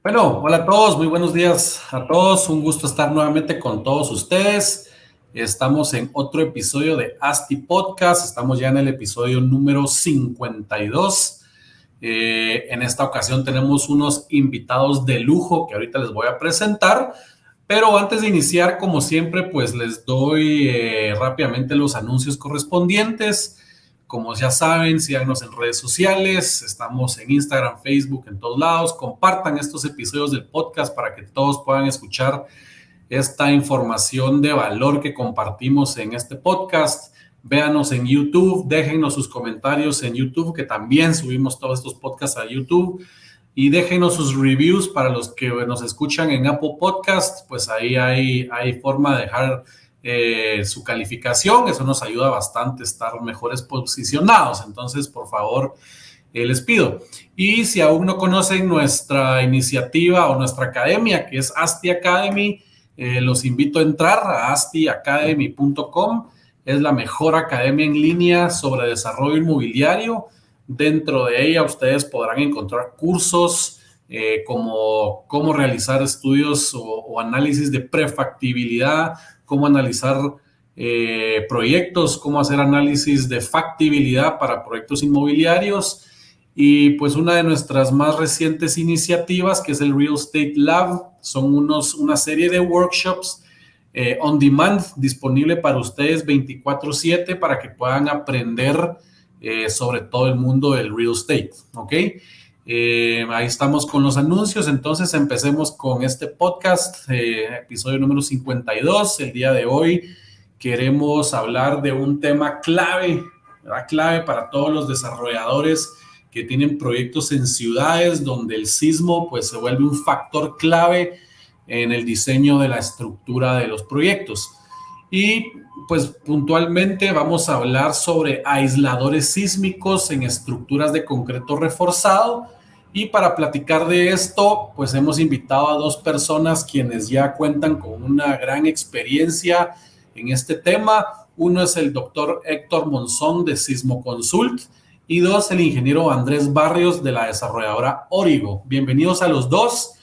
Bueno, hola a todos, muy buenos días a todos. Un gusto estar nuevamente con todos ustedes. Estamos en otro episodio de ASTI Podcast. Estamos ya en el episodio número 52. En esta ocasión tenemos unos invitados de lujo que ahorita les voy a presentar. Pero antes de iniciar, como siempre, pues les doy rápidamente los anuncios correspondientes. Como ya saben, síganos en redes sociales, estamos en Instagram, Facebook, en todos lados. Compartan estos episodios del podcast para que todos puedan escuchar esta información de valor que compartimos en este podcast. Véanos en YouTube, déjennos sus comentarios en YouTube, que también subimos todos estos podcasts a YouTube. Y déjenos sus reviews para los que nos escuchan en Apple Podcast, pues ahí hay forma de dejar su calificación, eso nos ayuda bastante a estar mejores posicionados, entonces por favor les pido. Y si aún no conocen nuestra iniciativa o nuestra academia, que es ASTI Academy, los invito a entrar a astiacademy.com, es la mejor academia en línea sobre desarrollo inmobiliario. Dentro de ella ustedes podrán encontrar cursos como cómo realizar estudios o análisis de prefactibilidad, cómo analizar proyectos, cómo hacer análisis de factibilidad para proyectos inmobiliarios. Y pues una de nuestras más recientes iniciativas, que es el Real Estate Lab, son una serie de workshops on demand disponible para ustedes 24/7 para que puedan aprender sobre todo el mundo del real estate, ¿ok? Ahí estamos con los anuncios, entonces empecemos con este podcast, episodio número 52. El día de hoy queremos hablar de un tema clave, ¿verdad? Clave para todos los desarrolladores que tienen proyectos en ciudades donde el sismo pues se vuelve un factor clave en el diseño de la estructura de los proyectos. Y pues puntualmente vamos a hablar sobre aisladores sísmicos en estructuras de concreto reforzado. Y para platicar de esto, pues hemos invitado a dos personas quienes ya cuentan con una gran experiencia en este tema. Uno es el doctor Héctor Monzón de Sismo Consult y dos, el ingeniero Andrés Barrios de la desarrolladora Origo. Bienvenidos a los dos.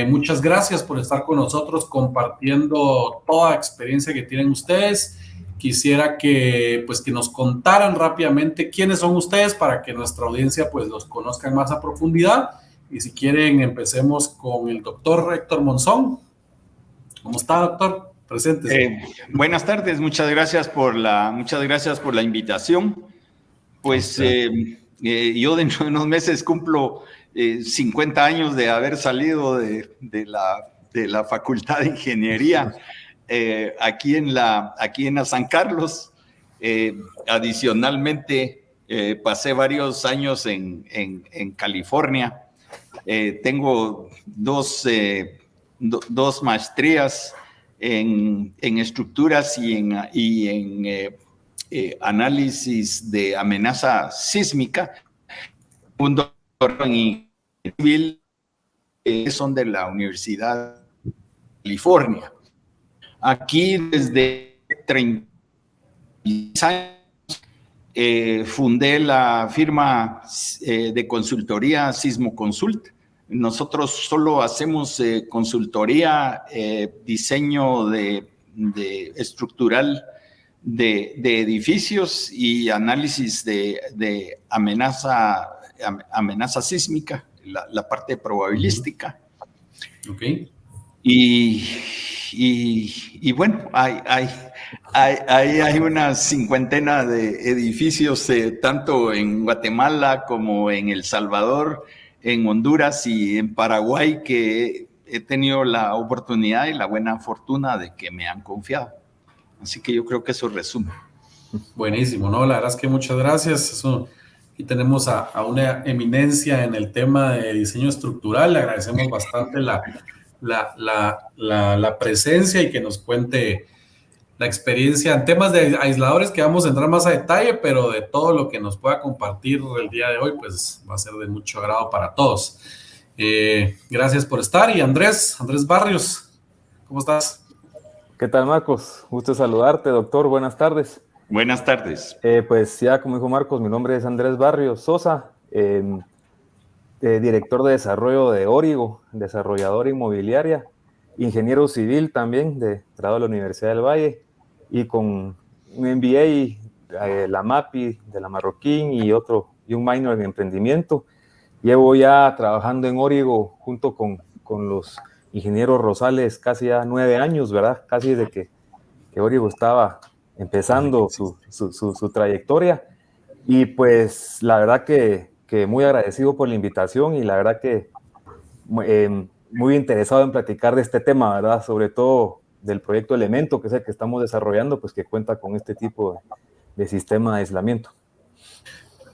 Muchas gracias por estar con nosotros compartiendo toda la experiencia que tienen ustedes. Quisiera que nos contaran rápidamente quiénes son ustedes para que nuestra audiencia pues los conozca más a profundidad. Y si quieren, empecemos con el doctor Héctor Monzón. ¿Cómo está, doctor? Preséntese. Buenas tardes, muchas gracias por la invitación. Pues yo dentro de unos meses cumplo 50 años de haber salido de la Facultad de Ingeniería aquí en la San Carlos. Adicionalmente, pasé varios años en California. Tengo dos maestrías en estructuras y en análisis de amenaza sísmica. Un doctor en civil son de la Universidad de California. Aquí desde 30 años fundé la firma de consultoría Sismo Consult. Nosotros solo hacemos consultoría, diseño de estructural de edificios y análisis de amenaza sísmica, la parte probabilística. Okay. Y bueno, hay una cincuentena de edificios, tanto en Guatemala como en El Salvador, en Honduras y en Paraguay, que he tenido la oportunidad y la buena fortuna de que me han confiado. Así que yo creo que eso resume. Buenísimo, ¿no? La verdad es que muchas gracias. Eso, aquí tenemos a una eminencia en el tema de diseño estructural. Le agradecemos bastante la presencia y que nos cuente la experiencia en temas de aisladores, que vamos a entrar más a detalle, pero de todo lo que nos pueda compartir el día de hoy, pues va a ser de mucho agrado para todos. Gracias por estar. Y Andrés Barrios, ¿cómo estás? ¿Qué tal, Marcos? Gusto saludarte, doctor. Buenas tardes. Buenas tardes. Pues ya, como dijo Marcos, mi nombre es Andrés Barrios Sosa. director de desarrollo de Origo, desarrolladora inmobiliaria, ingeniero civil también, graduado de la Universidad del Valle, y con un MBA, la MAPI de la Marroquín y un minor en emprendimiento. Llevo ya trabajando en Origo junto con los ingenieros Rosales casi ya 9 años, ¿verdad? Casi desde que Origo estaba empezando su trayectoria. Y pues la verdad que muy agradecido por la invitación y la verdad que muy interesado en platicar de este tema, ¿verdad? Sobre todo del proyecto Elemento, que es el que estamos desarrollando, pues que cuenta con este tipo de sistema de aislamiento.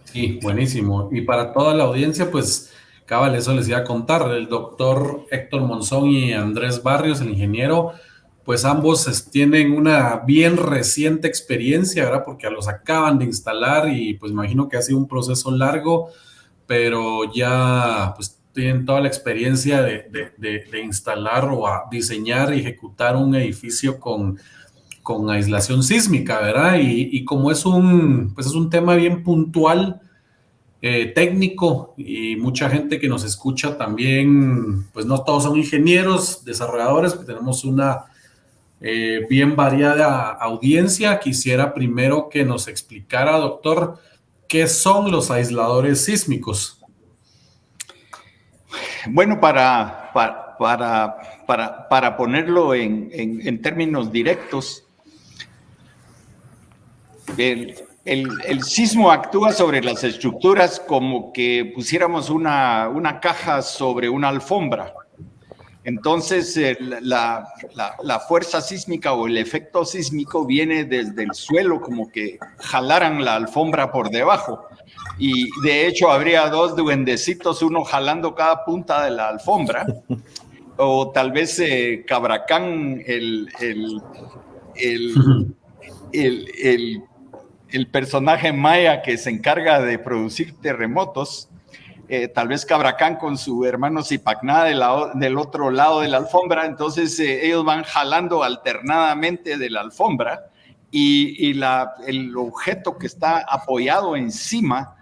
Sí, buenísimo. Y para toda la audiencia, pues, cabal, eso les iba a contar. El doctor Héctor Monzón y Andrés Barrios, el ingeniero, pues ambos tienen una bien reciente experiencia, ¿verdad? Porque los acaban de instalar y pues imagino que ha sido un proceso largo, pero ya pues tienen toda la experiencia de instalar o a diseñar y ejecutar un edificio con aislación sísmica, ¿verdad? Y como es pues es un tema bien puntual, técnico, y mucha gente que nos escucha también, pues no todos son ingenieros, desarrolladores, pues tenemos una bien variada audiencia. Quisiera primero que nos explicara, doctor, ¿qué son los aisladores sísmicos? Bueno, para ponerlo en términos directos, el sismo actúa sobre las estructuras como que pusiéramos una caja sobre una alfombra. Entonces, la fuerza sísmica o el efecto sísmico viene desde el suelo, como que jalaran la alfombra por debajo. Y de hecho habría dos duendecitos, uno jalando cada punta de la alfombra, o tal vez Cabracán, el personaje maya que se encarga de producir terremotos, tal vez Cabracán con su hermano Zipacná del otro lado de la alfombra. Entonces ellos van jalando alternadamente de la alfombra y el objeto que está apoyado encima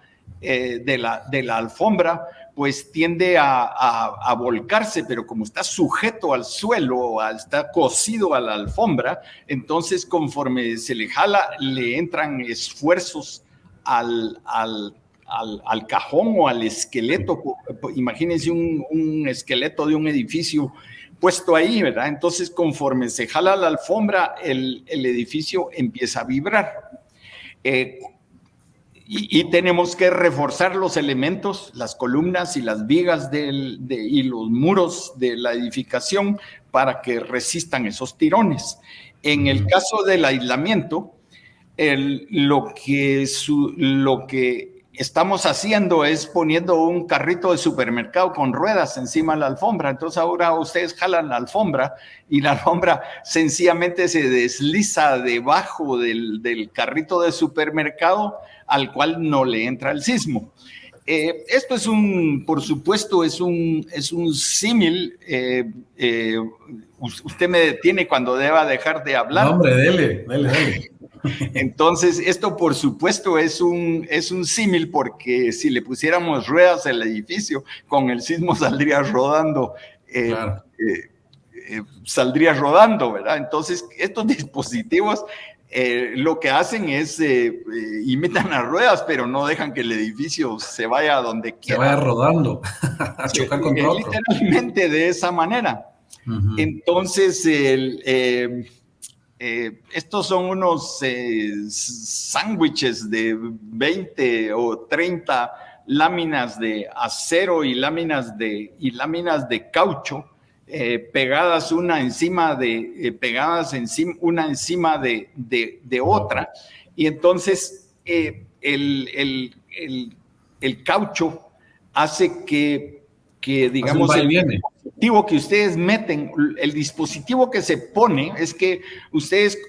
de la alfombra pues tiende a volcarse, pero como está sujeto al suelo, está cosido a la alfombra, entonces conforme se le jala, le entran esfuerzos al cajón o al esqueleto. Imagínense un esqueleto de un edificio puesto ahí, ¿verdad? Entonces, conforme se jala la alfombra, el edificio empieza a vibrar. Y tenemos que reforzar los elementos, las columnas y las vigas y los muros de la edificación para que resistan esos tirones. En el caso del aislamiento, lo que estamos haciendo es poniendo un carrito de supermercado con ruedas encima de la alfombra. Entonces ahora ustedes jalan la alfombra y la alfombra sencillamente se desliza debajo del carrito de supermercado al cual no le entra el sismo. Esto es por supuesto, es un símil. Usted me detiene cuando deba dejar de hablar. No, hombre, dele. Entonces, esto por supuesto es un símil, porque si le pusiéramos ruedas al edificio, con el sismo saldría rodando. Claro. Saldría rodando, ¿verdad? Entonces, estos dispositivos lo que hacen es imitan las ruedas, pero no dejan que el edificio se vaya a donde quiera. Se vaya rodando, a chocar contra otro. Literalmente de esa manera. Uh-huh. Entonces, estos son unos sándwiches de 20 o 30 láminas de acero y láminas de caucho, pegadas una encima una encima de otra. Y entonces el caucho hace que digamos, el dispositivo que ustedes meten, el dispositivo que se pone es que ustedes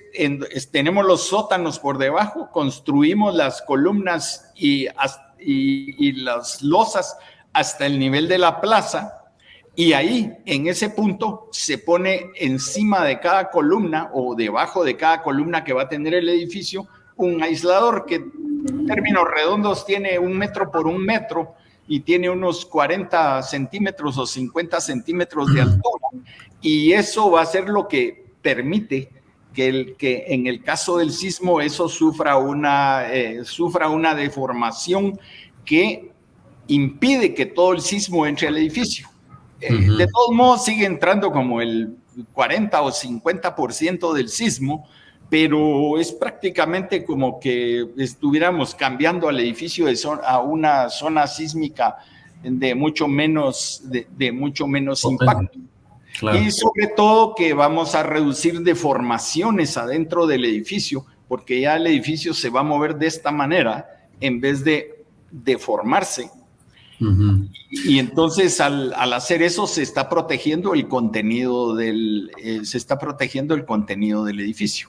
tenemos los sótanos por debajo, construimos las columnas y las losas hasta el nivel de la plaza. Y ahí, en ese punto, se pone encima de cada columna o debajo de cada columna que va a tener el edificio un aislador que, en términos redondos, tiene 1 metro por 1 metro y tiene unos 40 centímetros o 50 centímetros de altura, y eso va a ser lo que permite que en el caso del sismo eso sufra una deformación que impide que todo el sismo entre al edificio. De todos modos sigue entrando como el 40 o 50% del sismo, pero es prácticamente como que estuviéramos cambiando al edificio a una zona sísmica de mucho menos impacto. Claro. Y sobre todo que vamos a reducir deformaciones adentro del edificio, porque ya el edificio se va a mover de esta manera en vez de deformarse. Y entonces al hacer eso se está protegiendo el contenido del edificio.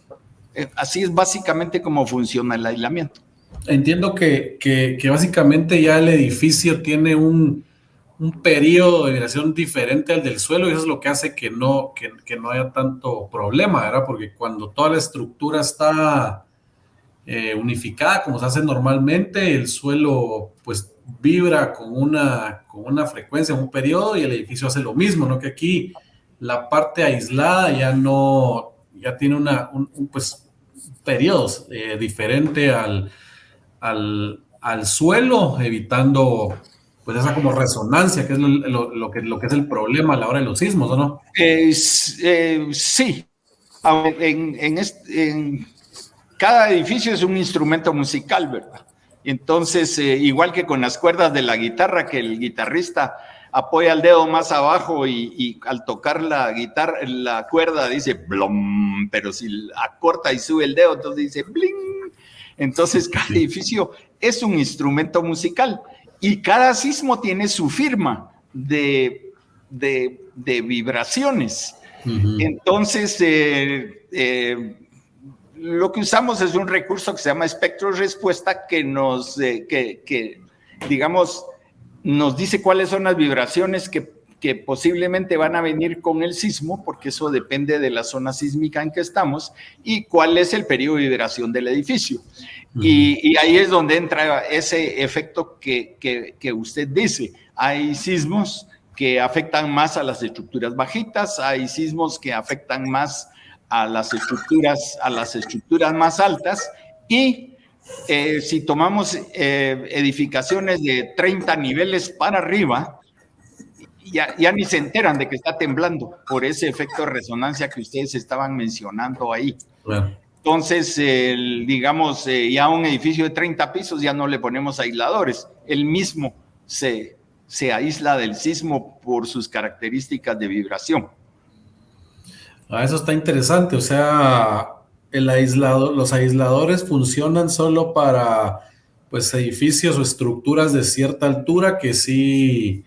Así es básicamente como funciona el aislamiento. Entiendo que básicamente ya el edificio tiene un periodo de vibración diferente al del suelo, y eso es lo que hace que no haya tanto problema, ¿verdad? Porque cuando toda la estructura está unificada, como se hace normalmente, el suelo pues vibra con una frecuencia, un periodo, y el edificio hace lo mismo, ¿no? Que aquí la parte aislada ya tiene pues periodos diferente al suelo, evitando pues esa como resonancia, que es lo que es el problema a la hora de los sismos, ¿o no? Sí. Cada edificio es un instrumento musical, ¿verdad? Entonces, igual que con las cuerdas de la guitarra, que el guitarrista apoya el dedo más abajo y al tocar la cuerda dice blom, pero si acorta y sube el dedo, entonces dice bling. Entonces, cada edificio es un instrumento musical y cada sismo tiene su firma de vibraciones. Entonces, lo que usamos es un recurso que se llama espectro respuesta, que nos dice cuáles son las vibraciones que posiblemente van a venir con el sismo, porque eso depende de la zona sísmica en que estamos, y cuál es el periodo de vibración del edificio. Y ahí es donde entra ese efecto que usted dice. Hay sismos que afectan más a las estructuras bajitas, hay sismos que afectan más a las estructuras más altas, y si tomamos edificaciones de 30 niveles para arriba, ya ni se enteran de que está temblando por ese efecto de resonancia que ustedes estaban mencionando ahí. Bueno. Entonces, ya un edificio de 30 pisos ya no le ponemos aisladores, él mismo se aísla del sismo por sus características de vibración. Eso está interesante, o sea, los aisladores funcionan solo para pues edificios o estructuras de cierta altura que sí,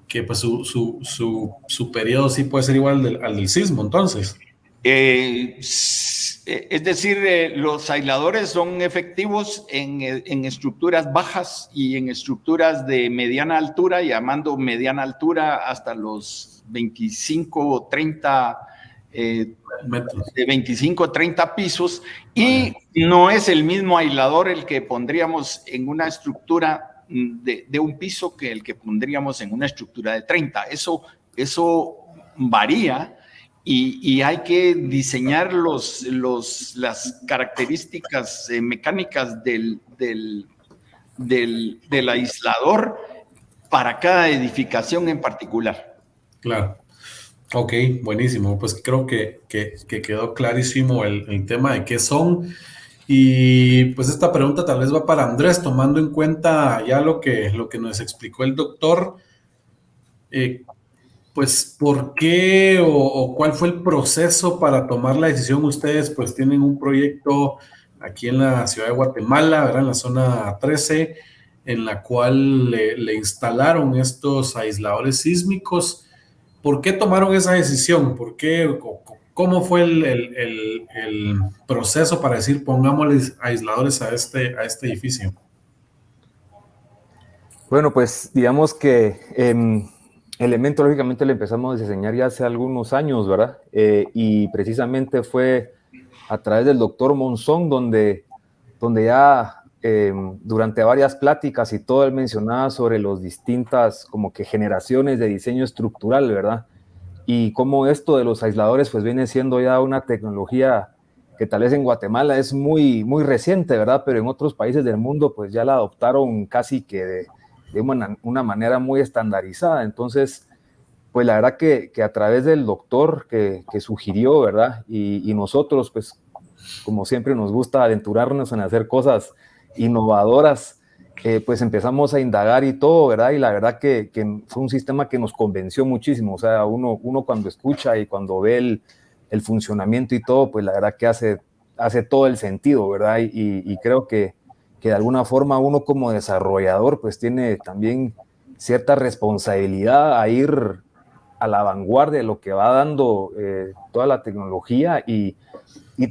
que pues su periodo sí puede ser igual al del sismo, entonces. Es decir, los aisladores son efectivos en estructuras bajas y en estructuras de mediana altura, llamando mediana altura hasta los 25 o 30 metros, de 25 o 30 pisos, y no es el mismo aislador el que pondríamos en una estructura de un piso que el que pondríamos en una estructura de 30. Eso varía. Y hay que diseñar las características mecánicas del aislador para cada edificación en particular. Claro. Ok, buenísimo. Pues creo que quedó clarísimo el tema de qué son. Y pues esta pregunta tal vez va para Andrés, tomando en cuenta ya lo que nos explicó el doctor. Pues, ¿por qué o cuál fue el proceso para tomar la decisión? Ustedes pues tienen un proyecto aquí en la ciudad de Guatemala, ¿verdad? En la zona 13, en la cual le instalaron estos aisladores sísmicos. ¿Por qué tomaron esa decisión? ¿Por qué? ¿Cómo fue el proceso para decir pongámosle aisladores a este edificio? Bueno, pues digamos que Elemento, lógicamente, le empezamos a diseñar ya hace algunos años, ¿verdad? Y precisamente fue a través del doctor Monzón donde ya durante varias pláticas y todo, él mencionaba sobre las distintas como que generaciones de diseño estructural, ¿verdad? Y cómo esto de los aisladores pues viene siendo ya una tecnología que tal vez en Guatemala es muy, muy reciente, ¿verdad? Pero en otros países del mundo pues ya la adoptaron casi que de una manera muy estandarizada. Entonces, pues la verdad que a través del doctor que sugirió, ¿verdad? Y nosotros pues como siempre nos gusta aventurarnos en hacer cosas innovadoras, pues empezamos a indagar y todo, ¿verdad? Y la verdad que fue un sistema que nos convenció muchísimo. O sea, uno cuando escucha y cuando ve el funcionamiento y todo, pues la verdad que hace todo el sentido, ¿verdad? Y creo que de alguna forma uno como desarrollador pues tiene también cierta responsabilidad a ir a la vanguardia de lo que va dando toda la tecnología y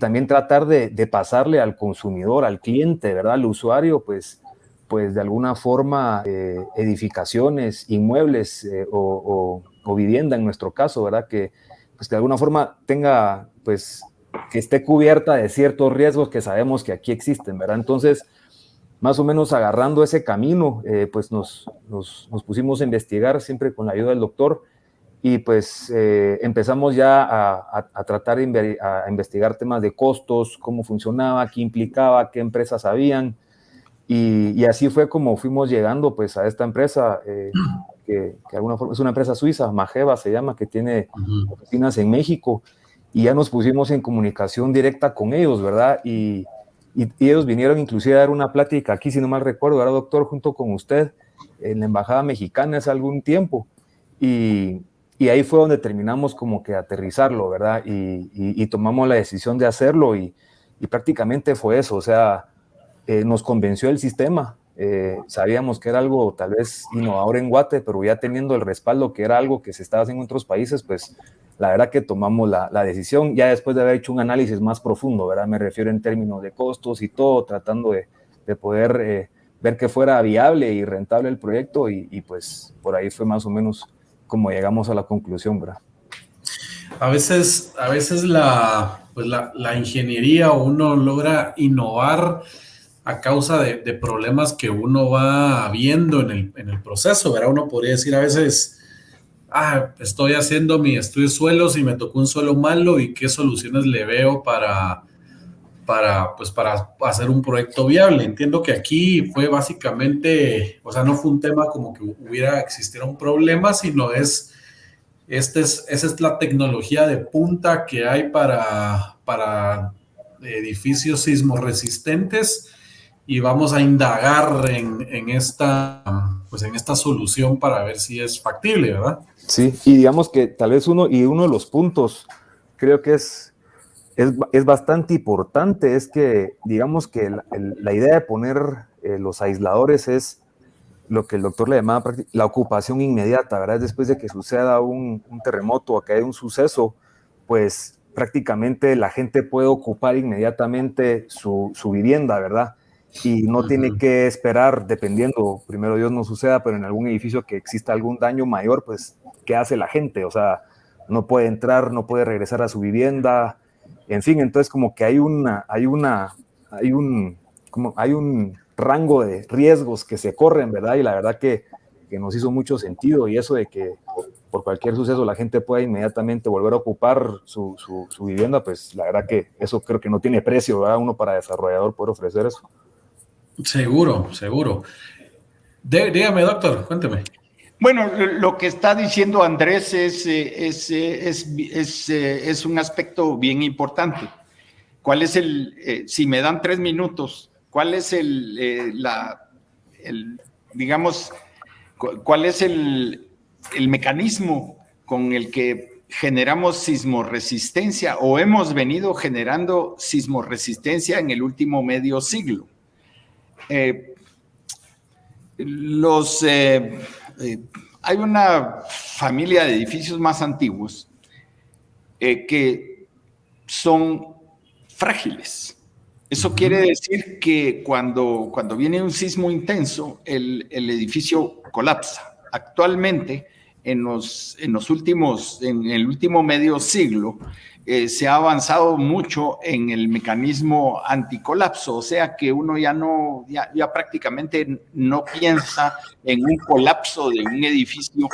también tratar de pasarle al consumidor, al cliente, ¿verdad? Al usuario, pues de alguna forma edificaciones, inmuebles o vivienda en nuestro caso, ¿verdad? Pues que de alguna forma tenga, pues, que esté cubierta de ciertos riesgos que sabemos que aquí existen, ¿verdad? Entonces, más o menos agarrando ese camino, pues nos pusimos a investigar siempre con la ayuda del doctor y pues empezamos ya a tratar a investigar temas de costos, cómo funcionaba, qué implicaba, qué empresas habían. Y así fue como fuimos llegando pues a esta empresa, que de alguna forma es una empresa suiza, Mageva se llama, que tiene oficinas en México, y ya nos pusimos en comunicación directa con ellos, ¿verdad? Y ellos vinieron inclusive a dar una plática aquí, si no mal recuerdo, ¿verdad, doctor? Junto con usted, en la Embajada Mexicana hace algún tiempo, y ahí fue donde terminamos como que aterrizarlo, ¿verdad? Y tomamos la decisión de hacerlo, y prácticamente fue eso, o sea, nos convenció el sistema. Sabíamos que era algo tal vez innovador en Guate, pero ya teniendo el respaldo que era algo que se estaba haciendo en otros países, pues la verdad que tomamos la decisión, ya después de haber hecho un análisis más profundo, ¿verdad? Me refiero en términos de costos y todo, tratando de poder ver que fuera viable y rentable el proyecto, y pues por ahí fue más o menos como llegamos a la conclusión, ¿verdad? A veces la ingeniería, o uno logra innovar a causa de problemas que uno va viendo en el proceso, ¿verdad? Uno podría decir a veces, estoy haciendo mi estudio de suelos y me tocó un suelo malo, y qué soluciones le veo para hacer un proyecto viable. Entiendo que aquí fue básicamente, o sea, no fue un tema como que existiera un problema, sino esa es la tecnología de punta que hay para edificios sismoresistentes, y vamos a indagar en esta solución para ver si es factible, ¿verdad? Sí, y digamos que tal vez uno de los puntos, creo que es bastante importante, es que digamos que la idea de poner los aisladores es lo que el doctor le llamaba la ocupación inmediata, ¿verdad? Después de que suceda un terremoto o que haya un suceso, pues prácticamente la gente puede ocupar inmediatamente su vivienda, ¿verdad? Y no tiene que esperar, dependiendo, primero Dios no suceda, pero en algún edificio que exista algún daño mayor, pues, ¿qué hace la gente? O sea, no puede entrar, no puede regresar a su vivienda, en fin, entonces como que hay un rango de riesgos que se corren, ¿verdad? Y la verdad que nos hizo mucho sentido, y eso de que por cualquier suceso la gente pueda inmediatamente volver a ocupar su vivienda, pues la verdad que eso creo que no tiene precio, ¿verdad? Uno para desarrollador poder ofrecer eso. Seguro. Dígame, doctor, cuénteme. Bueno, lo que está diciendo Andrés es un aspecto bien importante. ¿Cuál es si me dan 3 minutos, cuál es cuál es el mecanismo con el que generamos sismorresistencia, o hemos venido generando sismorresistencia en el último medio siglo? Hay una familia de edificios más antiguos que son frágiles. Eso quiere decir que cuando viene un sismo intenso, el edificio colapsa. Actualmente, en el último medio siglo, se ha avanzado mucho en el mecanismo anticolapso, o sea que uno ya prácticamente no piensa en un colapso de un edificio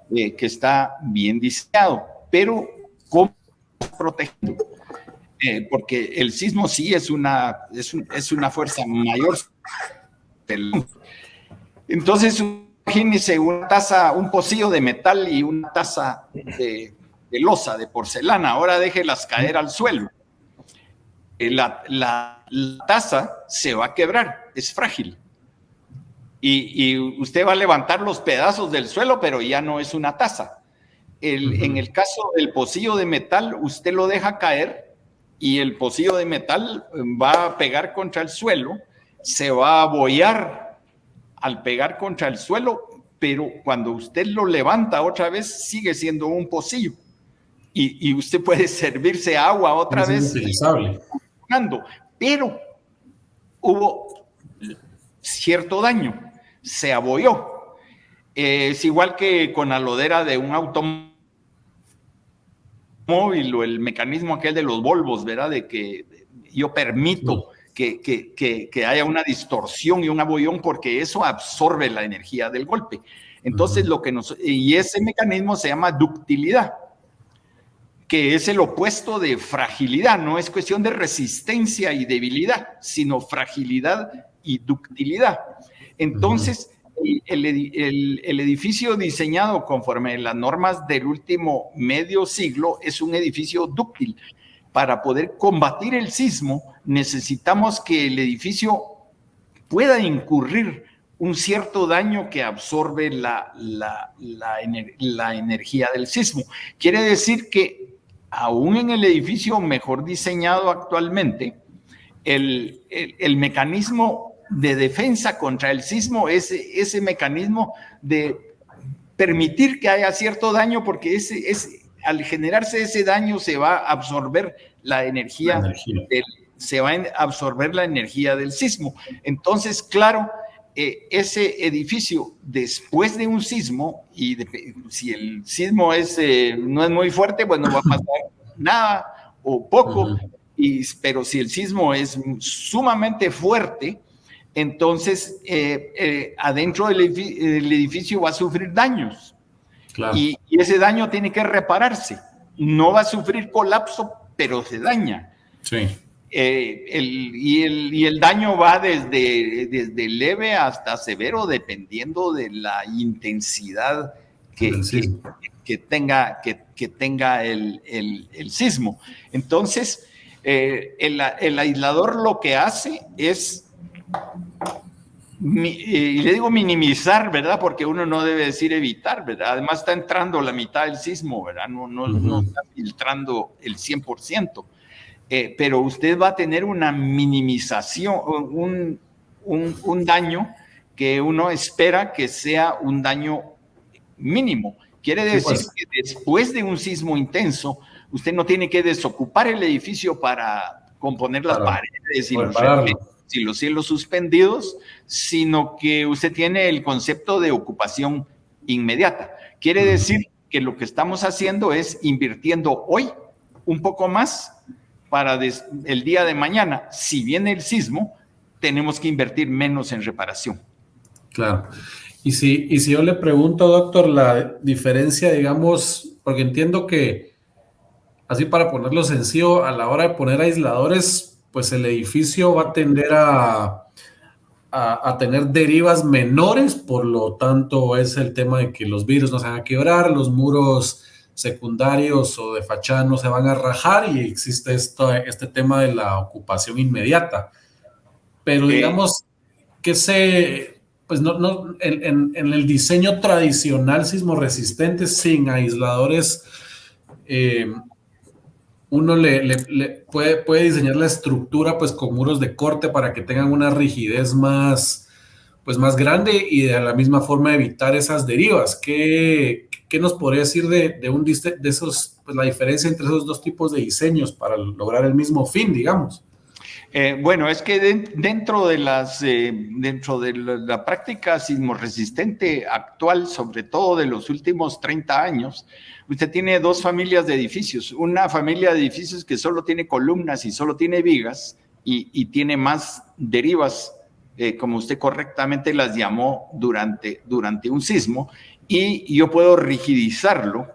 que está bien diseñado, pero ¿cómo protegerlo? Porque el sismo sí es una fuerza mayor. Entonces, imagínese un pocillo de metal y una taza de loza, de porcelana. Ahora déjelas caer al suelo. La taza se va a quebrar, es frágil. Y usted va a levantar los pedazos del suelo, pero ya no es una taza. En el caso del pocillo de metal, usted lo deja caer y el pocillo de metal va a pegar contra el suelo, se va a abollar al pegar contra el suelo, pero cuando usted lo levanta otra vez, sigue siendo un pocillo. Y usted puede servirse agua otra vez. Es utilizable. Pero hubo cierto daño, se abolló. Es igual que con la lodera de un automóvil o el mecanismo aquel de los Volvos, ¿verdad? De que yo permito que haya una distorsión y un abollón porque eso absorbe la energía del golpe. Entonces, y ese mecanismo se llama ductilidad, que es el opuesto de fragilidad. No es cuestión de resistencia y debilidad, sino fragilidad y ductilidad. Entonces, el edificio diseñado conforme las normas del último medio siglo es un edificio dúctil. Para poder combatir el sismo, necesitamos que el edificio pueda incurrir un cierto daño que absorbe la energía del sismo. Quiere decir que aún en el edificio mejor diseñado actualmente, el mecanismo de defensa contra el sismo es ese mecanismo de permitir que haya cierto daño, porque al generarse ese daño se va a absorber la energía del sismo. Entonces, claro, ese edificio después de un sismo, y si el sismo no es muy fuerte, pues no va a pasar nada o poco, pero si el sismo es sumamente fuerte, entonces adentro del edificio va a sufrir daños. Claro. Y ese daño tiene que repararse. No va a sufrir colapso, pero se daña. Sí. Y el daño va desde leve hasta severo, dependiendo de la intensidad que tenga el sismo. Entonces, el aislador lo que hace es, y le digo minimizar, ¿verdad? Porque uno no debe decir evitar, ¿verdad? Además está entrando la mitad del sismo, ¿verdad? No está filtrando el 100%. Pero usted va a tener una minimización, un daño que uno espera que sea un daño mínimo. Quiere decir que después de un sismo intenso, usted no tiene que desocupar el edificio para componer las paredes y los cielos suspendidos, sino que usted tiene el concepto de ocupación inmediata. Quiere decir que lo que estamos haciendo es invirtiendo hoy un poco más para el día de mañana. Si viene el sismo, tenemos que invertir menos en reparación. Claro. Y si yo le pregunto, doctor, la diferencia, digamos, porque entiendo que, así para ponerlo sencillo, a la hora de poner aisladores, pues el edificio va a tender a tener derivas menores, por lo tanto es el tema de que los vidrios no se van a quebrar, los muros secundarios o de fachada no se van a rajar y existe este tema de la ocupación inmediata. Pero digamos que pues no en el diseño tradicional sismo resistente sin aisladores, uno puede diseñar la estructura pues con muros de corte para que tengan una rigidez más grande y de la misma forma evitar esas derivas. ¿Qué nos podría decir de esos, pues la diferencia entre esos dos tipos de diseños para lograr el mismo fin, digamos? Bueno, es que dentro de la práctica sismorresistente actual, sobre todo de los últimos 30 años, usted tiene dos familias de edificios. Una familia de edificios que solo tiene columnas y solo tiene vigas y tiene más derivas, como usted correctamente las llamó, durante un sismo, y yo puedo rigidizarlo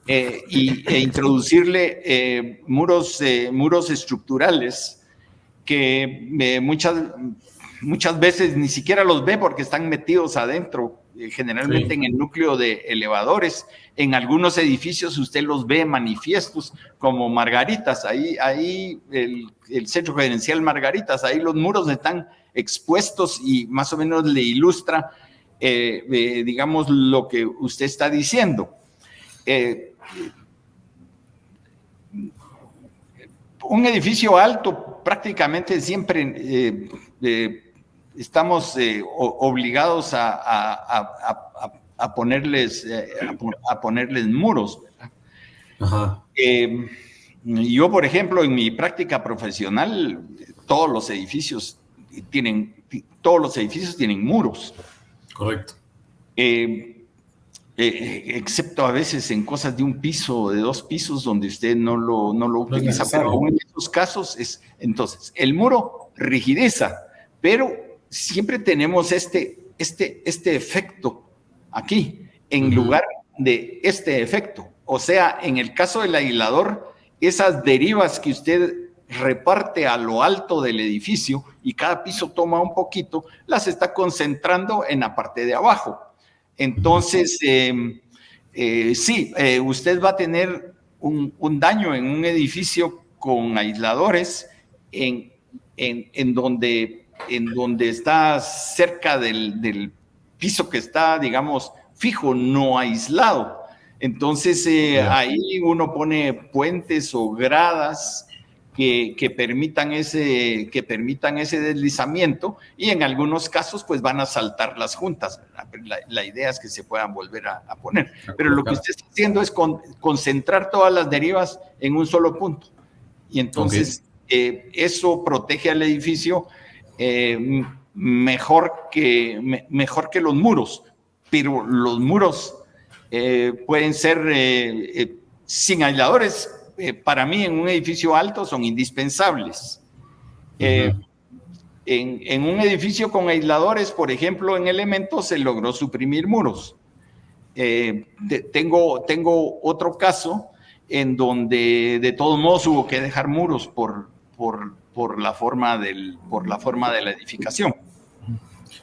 e introducirle muros estructurales que muchas veces ni siquiera los ve porque están metidos adentro, generalmente en el núcleo de elevadores. En algunos edificios usted los ve manifiestos como Margaritas, ahí el Centro Gerencial Margaritas, ahí los muros están expuestos y más o menos le ilustra, digamos, lo que usted está diciendo. Un edificio alto, prácticamente siempre estamos obligados a ponerles muros. Ajá. Yo, por ejemplo, en mi práctica profesional, todos los edificios tienen muros. Correcto. Excepto a veces en cosas de un piso o de 2 pisos donde usted no lo utiliza, pero en esos casos entonces el muro rigideza, pero siempre tenemos este efecto aquí en lugar de este efecto. O sea, en el caso del aislador, esas derivas que usted reparte a lo alto del edificio y cada piso toma un poquito, las está concentrando en la parte de abajo. Entonces, sí, usted va a tener un daño en un edificio con aisladores en donde está cerca del piso que está, digamos, fijo, no aislado. Entonces, ahí uno pone puentes o gradas que permitan ese deslizamiento, y en algunos casos pues van a saltar las juntas. La idea es que se puedan volver a poner, pero lo que usted está haciendo es concentrar todas las derivas en un solo punto, y entonces eso protege al edificio mejor que los muros, pero los muros pueden ser sin aisladores. Para mí, en un edificio alto son indispensables. En un edificio con aisladores, por ejemplo, en Elementos se logró suprimir muros. Tengo otro caso en donde de todos modos hubo que dejar muros por la forma de la edificación.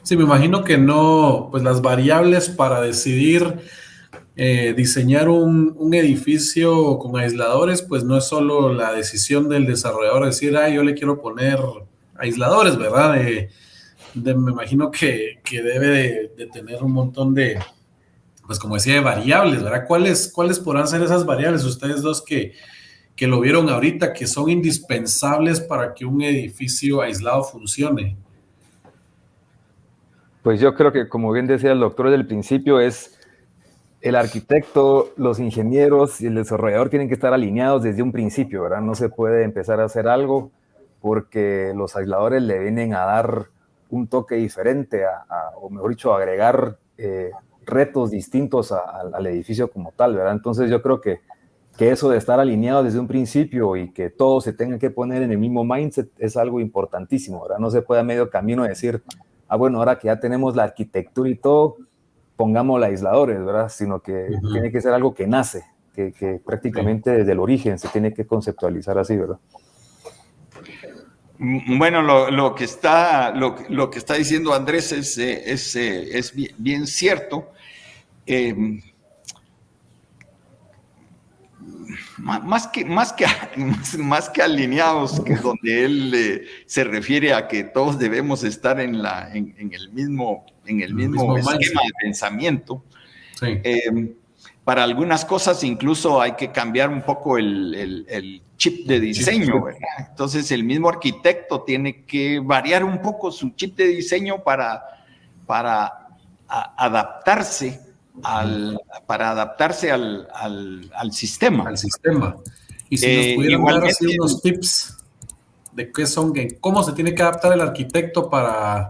Sí, me imagino que no, pues las variables para decidir diseñar un edificio con aisladores, pues no es solo la decisión del desarrollador de decir, yo le quiero poner aisladores, ¿verdad? Me imagino que debe de tener un montón de, pues como decía, de variables, ¿verdad? ¿Cuáles podrán ser esas variables? Ustedes dos que lo vieron ahorita, que son indispensables para que un edificio aislado funcione. Pues yo creo que, como bien decía el doctor del principio, es el arquitecto, los ingenieros y el desarrollador tienen que estar alineados desde un principio, ¿verdad? No se puede empezar a hacer algo porque los aisladores le vienen a dar un toque diferente, o mejor dicho, agregar retos distintos al edificio como tal, ¿verdad? Entonces yo creo que eso de estar alineado desde un principio y que todo se tenga que poner en el mismo mindset es algo importantísimo, ¿verdad? No se puede a medio camino decir, bueno, ahora que ya tenemos la arquitectura y todo, pongamos aisladores, ¿verdad? Sino que tiene que ser algo que nace, que prácticamente desde el origen se tiene que conceptualizar así, ¿verdad? Bueno, lo que está diciendo Andrés es bien cierto. Más que alineados, que donde él se refiere a que todos debemos estar en el mismo esquema de pensamiento. Sí. Para algunas cosas incluso hay que cambiar un poco el chip de diseño, ¿verdad? Entonces el mismo arquitecto tiene que variar un poco su chip de diseño para adaptarse al sistema. Al sistema. Y si nos pudieran dar así unos tips de qué son, cómo se tiene que adaptar el arquitecto para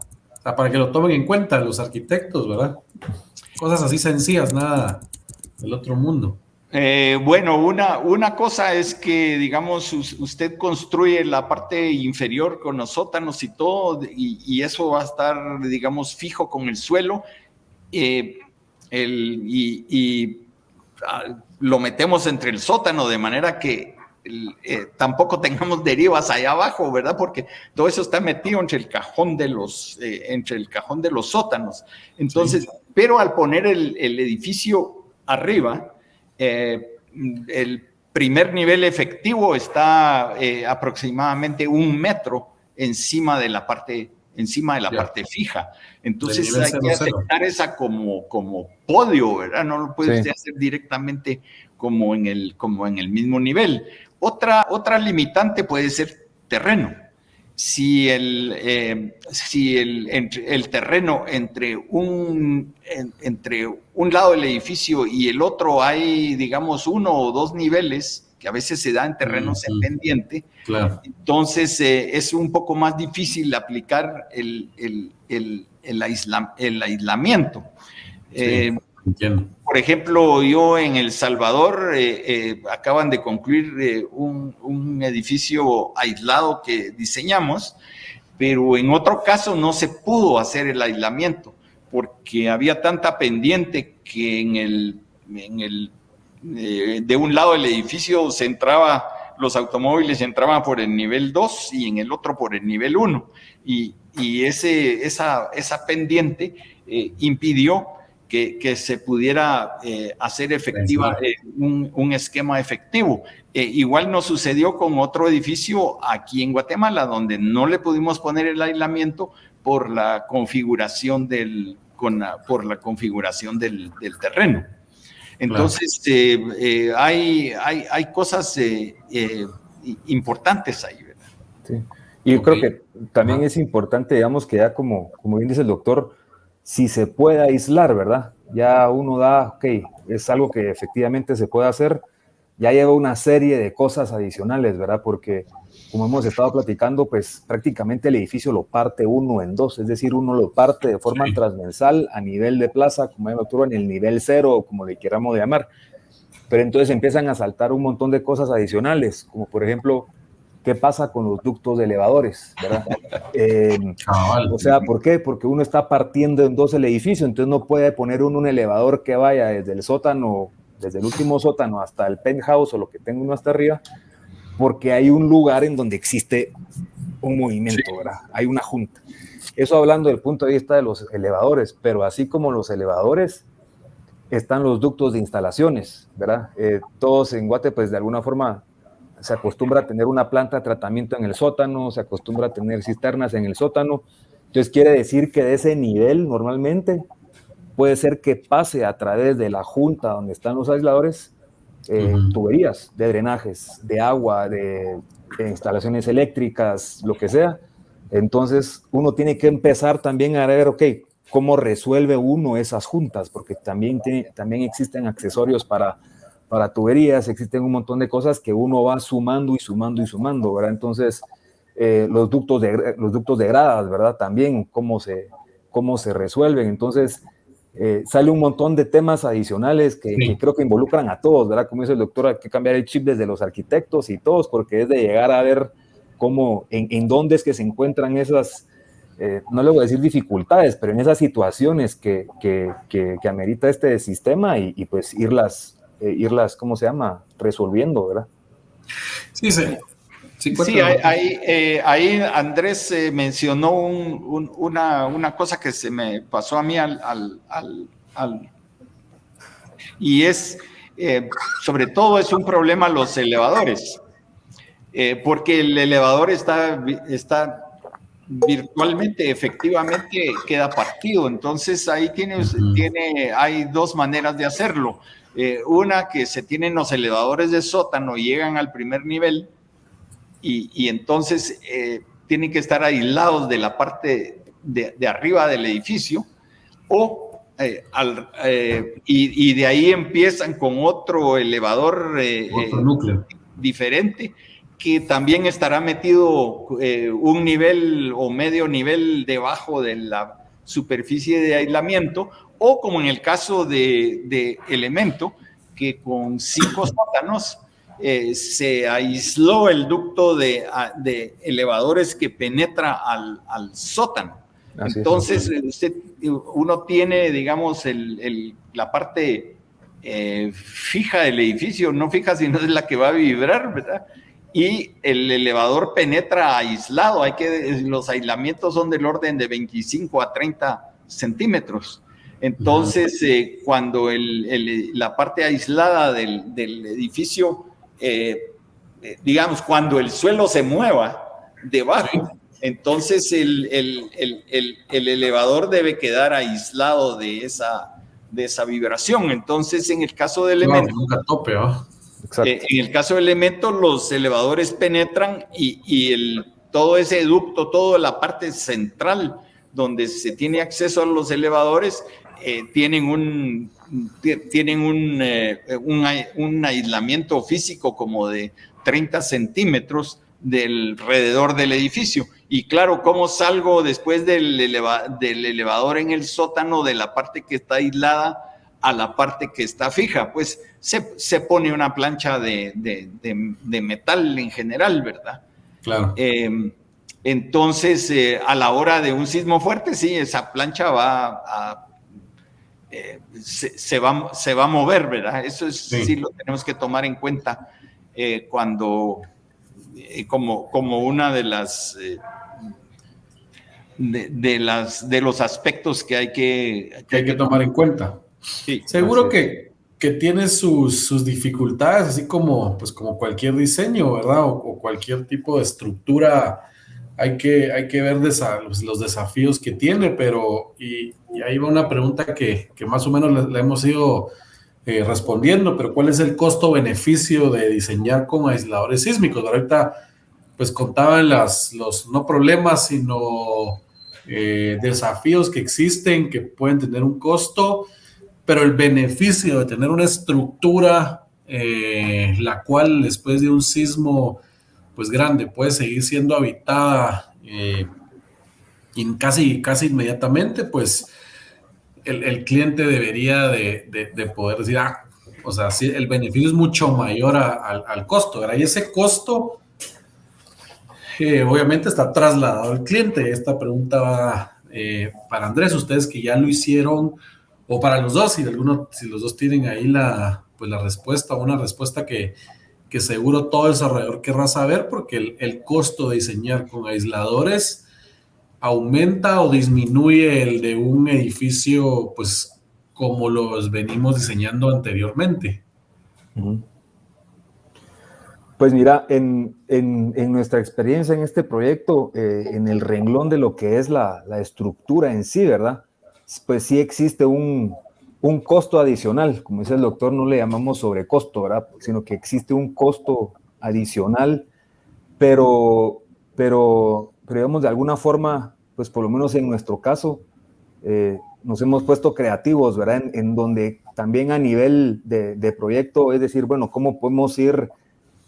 que lo tomen en cuenta los arquitectos, ¿verdad? Cosas así sencillas, nada del otro mundo. Bueno, una cosa es que, digamos, usted construye la parte inferior con los sótanos y todo, y eso va a estar, digamos, fijo con el suelo, lo metemos entre el sótano de manera que tampoco tengamos derivas allá abajo, ¿verdad? Porque todo eso está metido entre el cajón de los sótanos. Entonces, sí. Pero al poner el edificio arriba, el primer nivel efectivo está aproximadamente 1 metro encima de la parte fija. Entonces hay que aceptar esa como podio, ¿verdad? No lo puede usted hacer directamente como en el mismo nivel. Otra limitante puede ser terreno. Si el terreno entre un lado del edificio y el otro hay, digamos, 1 o 2 niveles, que a veces se da en terrenos en pendiente, claro. Entonces es un poco más difícil aplicar el aislamiento. Sí, por ejemplo, yo en El Salvador acaban de concluir un edificio aislado que diseñamos, pero en otro caso no se pudo hacer el aislamiento porque había tanta pendiente que de un lado del edificio los automóviles entraban por el nivel 2 y en el otro por el nivel 1. Y esa pendiente impidió que se pudiera hacer efectiva un esquema efectivo. Igual nos sucedió con otro edificio aquí en Guatemala, donde no le pudimos poner el aislamiento por la configuración del terreno. Entonces, claro. Hay cosas importantes ahí, ¿verdad? Sí. Y yo creo que también es importante, digamos, que ya como bien dice el doctor, si se puede aislar, ¿verdad? Ya uno es algo que efectivamente se puede hacer, ya lleva una serie de cosas adicionales, ¿verdad? Porque, como hemos estado platicando, pues prácticamente el edificio lo parte uno en dos, es decir, uno lo parte de forma transversal a nivel de plaza, como el doctor, en el nivel 0, o como le queramos llamar. Pero entonces empiezan a saltar un montón de cosas adicionales, como por ejemplo, ¿qué pasa con los ductos de elevadores, verdad? O sea, ¿por qué? Porque uno está partiendo en dos el edificio, entonces no puede poner uno un elevador que vaya desde el sótano, desde el último sótano hasta el penthouse o lo que tenga uno hasta arriba, porque hay un lugar en donde existe un movimiento, ¿verdad? Hay una junta. Eso hablando del punto de vista de los elevadores, pero así como los elevadores, están los ductos de instalaciones, ¿verdad? Todos en Guate, pues de alguna forma se acostumbra a tener una planta de tratamiento en el sótano, se acostumbra a tener cisternas en el sótano. Entonces quiere decir que de ese nivel normalmente puede ser que pase a través de la junta donde están los aisladores, tuberías de drenajes, de agua, de instalaciones eléctricas, lo que sea. Entonces uno tiene que empezar también a ver, ¿cómo resuelve uno esas juntas? Porque también existen accesorios para tuberías, existen un montón de cosas que uno va sumando y sumando y sumando, ¿verdad? Entonces, los ductos de gradas, ¿verdad? También, cómo se resuelven. Entonces, sale un montón de temas adicionales que creo que involucran a todos, ¿verdad? Como dice el doctor, hay que cambiar el chip desde los arquitectos y todos, porque es de llegar a ver cómo, en dónde es que se encuentran esas, no le voy a decir dificultades, pero en esas situaciones que amerita este sistema y pues irlas, ¿cómo se llama? Resolviendo, ¿verdad? Sí, ahí Andrés mencionó una cosa que se me pasó a mí y es, sobre todo es un problema los elevadores, porque el elevador está virtualmente, efectivamente queda partido. Entonces ahí hay dos maneras de hacerlo. Una, que se tienen los elevadores de sótano y llegan al primer nivel y entonces tienen que estar aislados de la parte de arriba del edificio, y de ahí empiezan con otro elevador otro núcleo diferente, que también estará metido un nivel o medio nivel debajo de la superficie de aislamiento, o como en el caso de Elemento, que con 5 sótanos se aisló el ducto de elevadores que penetra al sótano. Así entonces, uno tiene, digamos, la parte fija del edificio, no fija, sino es la que va a vibrar, ¿verdad? Y el elevador penetra aislado. Los aislamientos son del orden de 25 a 30 centímetros. Entonces, cuando la parte aislada del edificio, digamos, cuando el suelo se mueva debajo, entonces el elevador debe quedar aislado de esa vibración. Entonces, en el caso de Elemento, nunca tope, ¿no? En el caso de Elemento, los elevadores penetran y todo ese ducto, toda la parte central donde se tiene acceso a los elevadores, tienen un aislamiento físico como de 30 centímetros alrededor del edificio. Y claro, ¿cómo salgo después del elevador en el sótano de la parte que está aislada a la parte que está fija? Pues se pone una plancha de metal en general, ¿verdad? Claro. Entonces, a la hora de un sismo fuerte, sí, esa plancha se va a mover, ¿verdad? Eso sí lo tenemos que tomar en cuenta cuando, como una de los aspectos que hay que tomar en cuenta. Sí, seguro que tiene sus dificultades, así como cualquier diseño, ¿verdad? O cualquier tipo de estructura. Hay que ver los desafíos que tiene, pero y ahí va una pregunta que más o menos le hemos ido respondiendo, pero ¿cuál es el costo-beneficio de diseñar con aisladores sísmicos? Ahorita pues contaban los no problemas, sino desafíos que existen, que pueden tener un costo, pero el beneficio de tener una estructura la cual después de un sismo pues grande puede seguir siendo habitada casi inmediatamente, pues el cliente debería de poder decir, o sea, sí, el beneficio es mucho mayor al costo, ¿verdad? Y ese costo obviamente está trasladado al cliente. Esta pregunta va para Andrés, ustedes que ya lo hicieron, o para los dos, si los dos tienen ahí la respuesta, una respuesta que seguro todo desarrollador querrá saber, porque el costo de diseñar con aisladores aumenta o disminuye el de un edificio, pues como los venimos diseñando anteriormente. Pues mira, en nuestra experiencia en este proyecto, en el renglón de lo que es la estructura en sí, ¿verdad? Pues sí existe un costo adicional, como dice el doctor, no le llamamos sobrecosto, ¿verdad? Sino que existe un costo adicional, pero digamos, de alguna forma, pues por lo menos en nuestro caso, nos hemos puesto creativos, ¿verdad? En donde también a nivel de proyecto, es decir, bueno, ¿cómo podemos ir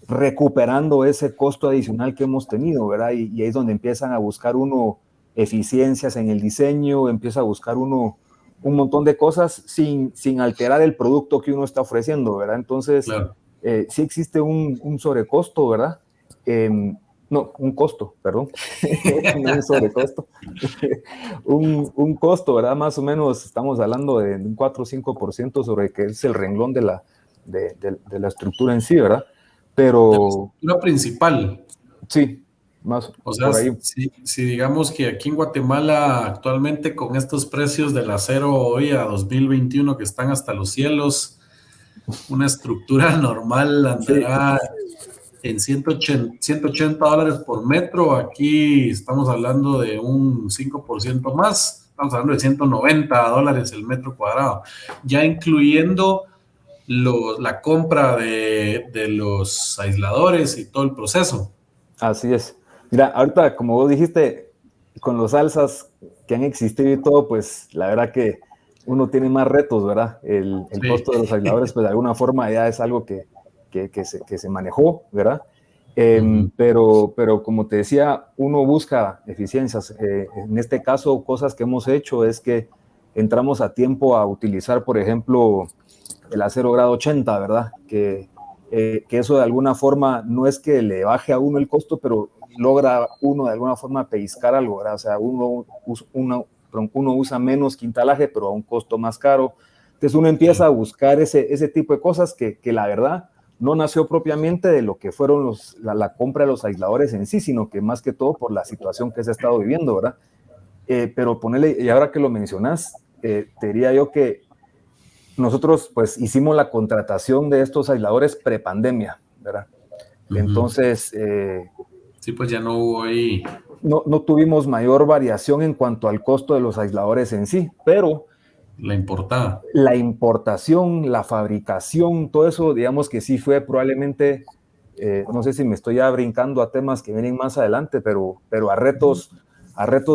recuperando ese costo adicional que hemos tenido, ¿verdad? Y ahí es donde empiezan a buscar uno eficiencias en el diseño, empieza a buscar uno un montón de cosas sin alterar el producto que uno está ofreciendo, ¿verdad? Entonces, claro. Sí existe un sobrecosto, ¿verdad? No, un costo, perdón, no un sobrecosto, un costo, ¿verdad? Más o menos estamos hablando de un 4 o 5% sobre que es el renglón de la estructura en sí, ¿verdad? Pero... la estructura principal. Sí, más o sea, por ahí. Si digamos que aquí en Guatemala actualmente con estos precios del acero hoy a 2021 que están hasta los cielos, una estructura normal andará en $180 por metro. Aquí estamos hablando de un 5% más, estamos hablando de $190 el metro cuadrado, ya incluyendo la compra de los aisladores y todo el proceso. Así es. Mira, ahorita, como vos dijiste, con los alzas que han existido y todo, pues la verdad que uno tiene más retos, ¿verdad? El costo de los aisladores, pues de alguna forma ya es algo que se manejó, ¿verdad? Pero como te decía, uno busca eficiencias. En este caso, cosas que hemos hecho es que entramos a tiempo a utilizar, por ejemplo, el acero grado 80, ¿verdad? Que eso de alguna forma no es que le baje a uno el costo, pero logra uno de alguna forma pellizcar algo, ¿verdad? O sea, uno usa menos quintalaje, pero a un costo más caro. Entonces uno empieza a buscar ese tipo de cosas que la verdad no nació propiamente de lo que fueron la compra de los aisladores en sí, sino que más que todo por la situación que se ha estado viviendo, ¿verdad? Pero ponerle, y ahora que lo mencionas, te diría yo que nosotros pues hicimos la contratación de estos aisladores prepandemia, ¿verdad? Entonces, sí, pues ya no hubo ahí. No tuvimos mayor variación en cuanto al costo de los aisladores en sí, pero la importada. La importación, la fabricación, todo eso, digamos que sí fue probablemente, no sé si me estoy ya brincando a temas que vienen más adelante, pero a retos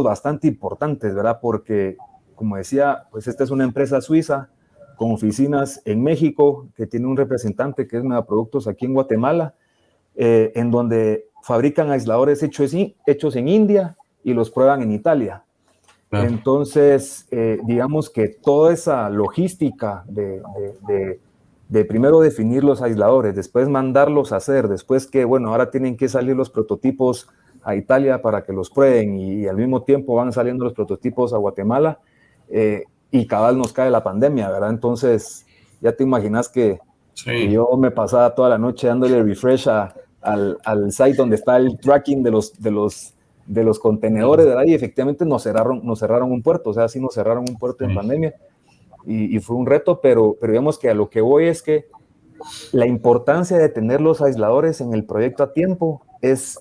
bastante importantes, ¿verdad? Porque, como decía, pues esta es una empresa suiza con oficinas en México, que tiene un representante que es Megaproductos aquí en Guatemala, en donde fabrican aisladores hechos en India y los prueban en Italia. Claro. Entonces, digamos que toda esa logística de primero definir los aisladores, después mandarlos a hacer, después que, bueno, ahora tienen que salir los prototipos a Italia para que los prueben y al mismo tiempo van saliendo los prototipos a Guatemala y cabal nos cae la pandemia, ¿verdad? Entonces, ya te imaginas que yo me pasaba toda la noche dándole refresh al site donde está el tracking de los contenedores, ¿verdad? Y efectivamente nos cerraron un puerto, o sea, sí nos cerraron un puerto en pandemia y fue un reto, pero digamos que a lo que voy es que la importancia de tener los aisladores en el proyecto a tiempo es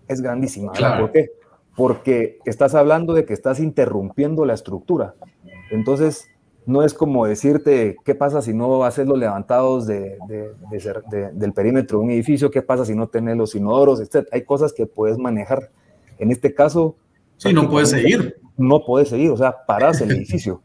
grandísima, ¿verdad? Claro. ¿Por qué? Porque estás hablando de que estás interrumpiendo la estructura. Entonces, no es como decirte qué pasa si no haces los levantados del perímetro de un edificio, qué pasa si no tenés los inodoros, etc. Hay cosas que puedes manejar. En este caso... Sí, no puedes seguir. No puedes seguir, o sea, parás el edificio.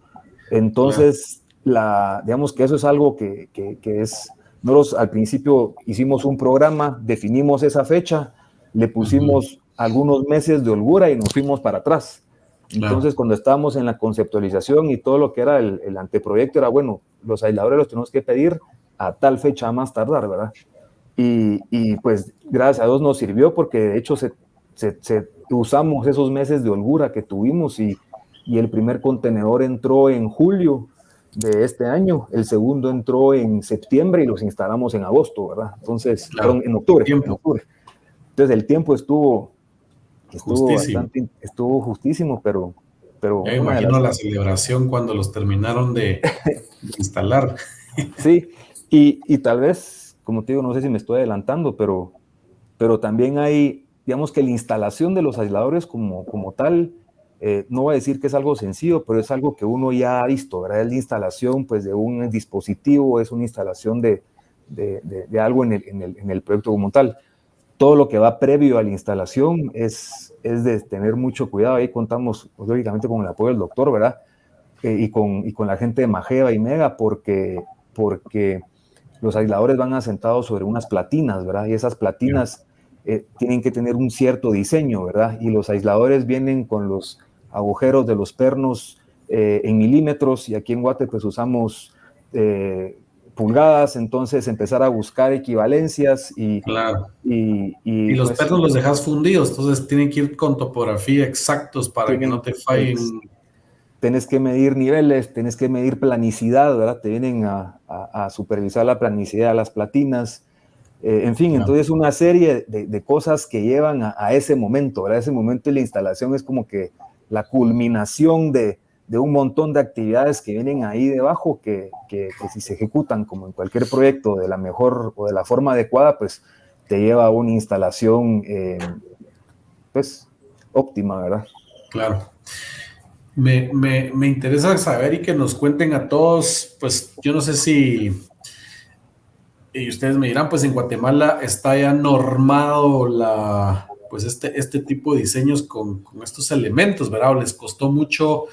Entonces, digamos que eso es algo que es... Nosotros al principio hicimos un programa, definimos esa fecha, le pusimos algunos meses de holgura y nos fuimos para atrás. Entonces, cuando estábamos en la conceptualización y todo lo que era el anteproyecto, era, bueno, los aisladores los tenemos que pedir a tal fecha más tardar, ¿verdad? Y pues, gracias a Dios nos sirvió porque, de hecho, usamos esos meses de holgura que tuvimos y el primer contenedor entró en julio de este año, el segundo entró en septiembre y los instalamos en agosto, ¿verdad? Entonces, perdón, en octubre. Entonces, el tiempo estuvo justísimo, pero me imagino la celebración cuando los terminaron de instalar. Sí, y tal vez, como te digo, no sé si me estoy adelantando, pero también hay, digamos que la instalación de los aisladores como tal, no voy a decir que es algo sencillo, pero es algo que uno ya ha visto, ¿verdad? Es la instalación pues, de un dispositivo, es una instalación de algo en el proyecto como tal. Todo lo que va previo a la instalación es de tener mucho cuidado. Ahí contamos, pues, lógicamente, con el apoyo del doctor, ¿verdad? Y con la gente de Mageva y Mega, porque los aisladores van asentados sobre unas platinas, ¿verdad? Y esas platinas tienen que tener un cierto diseño, ¿verdad? Y los aisladores vienen con los agujeros de los pernos en milímetros, y aquí en Guate pues usamos pulgadas, entonces empezar a buscar equivalencias y los pues, pernos los dejas fundidos, entonces tienen que ir con topografía exactos para que no te fallen. Tenés que medir niveles, tenés que medir planicidad, ¿verdad? Te vienen a supervisar la planicidad de las platinas, en fin, entonces una serie de cosas que llevan a ese momento, ¿verdad? Ese momento de la instalación es como que la culminación de un montón de actividades que vienen ahí debajo, que si se ejecutan como en cualquier proyecto de la mejor o de la forma adecuada, pues te lleva a una instalación pues óptima, ¿verdad? Claro. Me interesa saber y que nos cuenten a todos, pues yo no sé si, y ustedes me dirán, pues en Guatemala está ya normado pues este tipo de diseños con estos elementos, ¿verdad? ¿O les costó mucho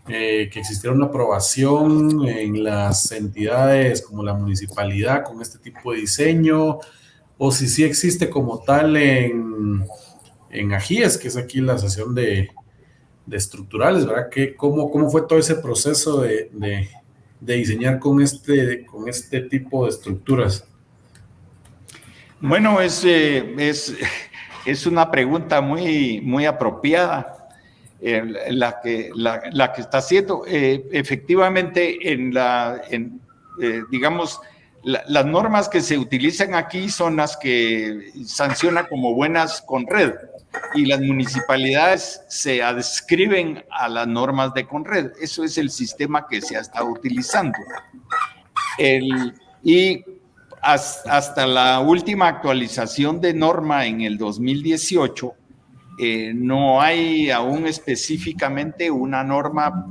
que existiera una aprobación en las entidades como la municipalidad con este tipo de diseño? o si sí existe como tal en AGIES, que es aquí la sesión de estructurales, ¿verdad? ¿Cómo fue todo ese proceso de diseñar con este tipo de estructuras? Bueno, es una pregunta muy apropiada, la que está haciendo. Efectivamente, digamos, las normas que se utilizan aquí son las que sanciona como buenas Conred, y las municipalidades se adscriben a las normas de Conred. Eso es el sistema que se ha estado utilizando. Y hasta la última actualización de norma en el 2018, no hay aún específicamente una norma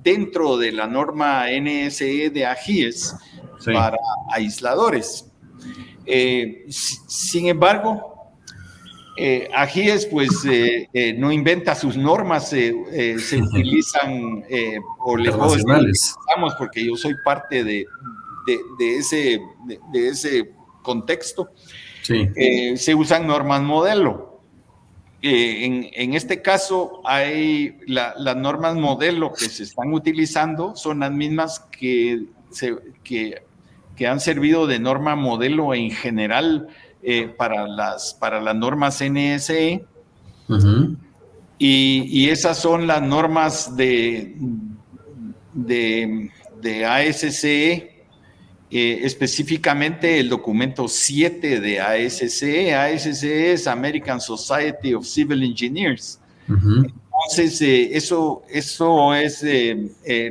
dentro de la norma NSE de AGIES, sí, para aisladores. Sin embargo, AGIES pues no inventa sus normas, se utilizan, o les puedo decir, porque yo soy parte de ese contexto. Sí. Se usan normas modelo. En este caso, hay las normas modelo que se están utilizando son las mismas que han servido de norma modelo en general para las normas NSE. Uh-huh. Y esas son las normas de ASCE. Específicamente el documento 7 de ASCE. ASCE es American Society of Civil Engineers. Uh-huh. Entonces, eso es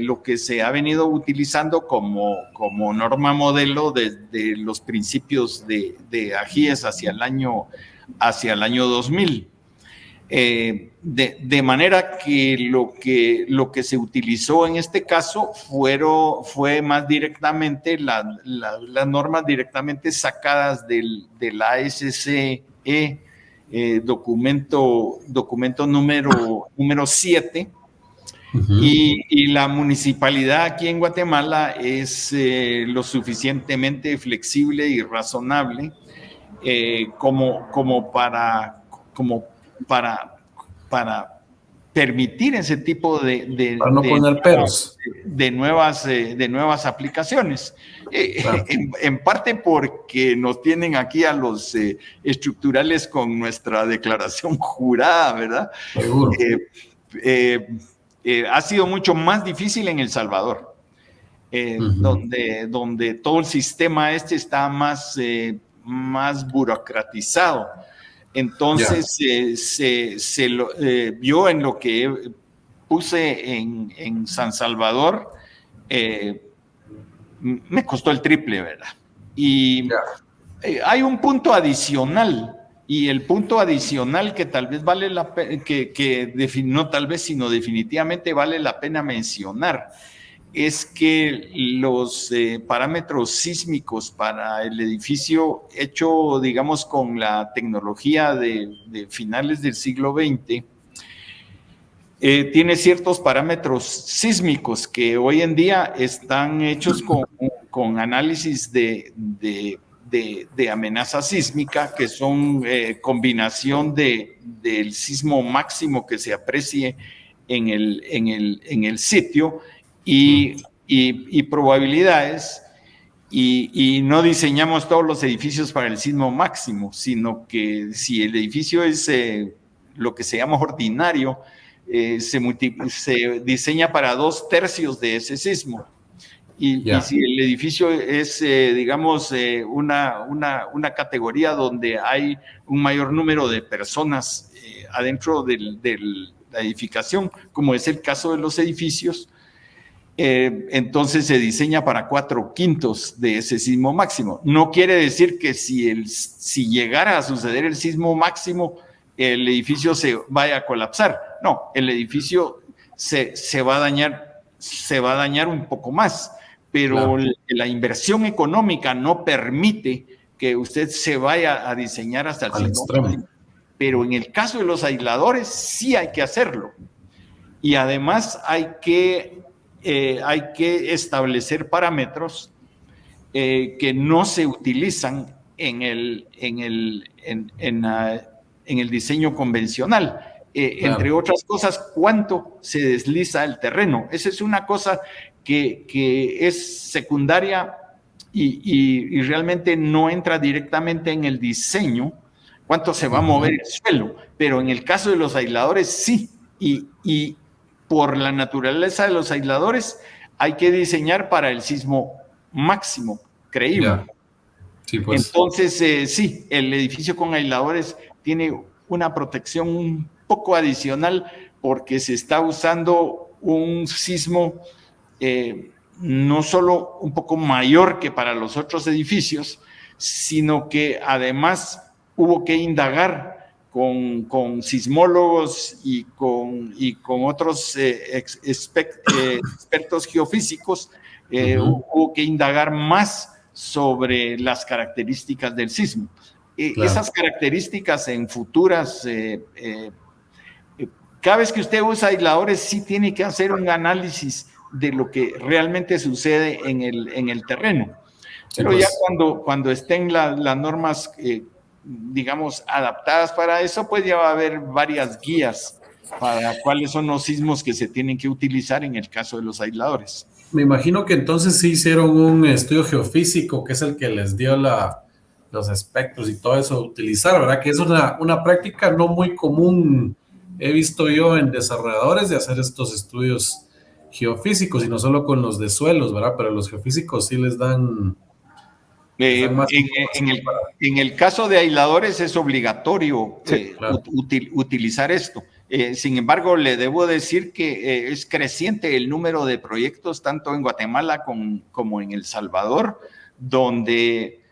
lo que se ha venido utilizando como norma modelo desde los principios de AGIES hacia el año 2000. De manera que lo que se utilizó en este caso fue más directamente las normas directamente sacadas del ASCE, documento número 7. Uh-huh. Y la municipalidad aquí en Guatemala es lo suficientemente flexible y razonable como para permitir ese tipo para no poner peros de nuevas aplicaciones. Claro. En parte porque nos tienen aquí a los estructurales con nuestra declaración jurada, ¿verdad? Seguro. Ha sido mucho más difícil en El Salvador, uh-huh, donde todo el sistema está más burocratizado. Entonces, yo en lo que puse en San Salvador, me costó el triple, ¿verdad? Y hay un punto adicional, y el punto adicional que tal vez vale la pena, no tal vez, sino definitivamente vale la pena mencionar, es que los parámetros sísmicos para el edificio hecho, digamos, con la tecnología de finales del siglo XX, tiene ciertos parámetros sísmicos que hoy en día están hechos con análisis de amenaza sísmica, que son combinación del sismo máximo que se aprecie en el sitio y probabilidades, y no diseñamos todos los edificios para el sismo máximo, sino que si el edificio es lo que se llama ordinario, se diseña para 2/3 de ese sismo. Y si el edificio es, digamos, una categoría donde hay un mayor número de personas adentro de la edificación, como es el caso de los edificios, entonces se diseña para 4/5 de ese sismo máximo. No quiere decir que si llegara a suceder el sismo máximo, el edificio se vaya a colapsar. No, el edificio se va a dañar un poco más, pero claro, la inversión económica no permite que usted se vaya a diseñar hasta el sismo máximo. Pero en el caso de los aisladores sí hay que hacerlo. Y además hay que establecer parámetros que no se utilizan en el diseño convencional. Claro. Entre otras cosas, cuánto se desliza el terreno. Esa es una cosa que es secundaria y realmente no entra directamente en el diseño, cuánto se va a mover el suelo, pero en el caso de los aisladores sí, y por la naturaleza de los aisladores hay que diseñar para el sismo máximo, creíble. Yeah. Sí, pues. Entonces, sí, el edificio con aisladores tiene una protección un poco adicional porque se está usando un sismo no solo un poco mayor que para los otros edificios, sino que además hubo que indagar con sismólogos y con otros expertos geofísicos, hubo que indagar más sobre las características del sismo. Claro. Esas características en futuras, cada vez que usted usa aisladores, sí tiene que hacer un análisis de lo que realmente sucede en el terreno. Pero sí, pues, ya cuando estén las normas, digamos, adaptadas para eso, pues ya va a haber varias guías para cuáles son los sismos que se tienen que utilizar en el caso de los aisladores. Me imagino que entonces sí hicieron un estudio geofísico, que es el que les dio los espectros y todo eso a utilizar, ¿verdad? Que es una práctica no muy común, he visto yo en desarrolladores, de hacer estos estudios geofísicos, y no solo con los de suelos, ¿verdad? Pero los geofísicos sí les dan... En el caso de aisladores es obligatorio claro, utilizar esto. Sin embargo, le debo decir que es creciente el número de proyectos, tanto en Guatemala como en El Salvador, donde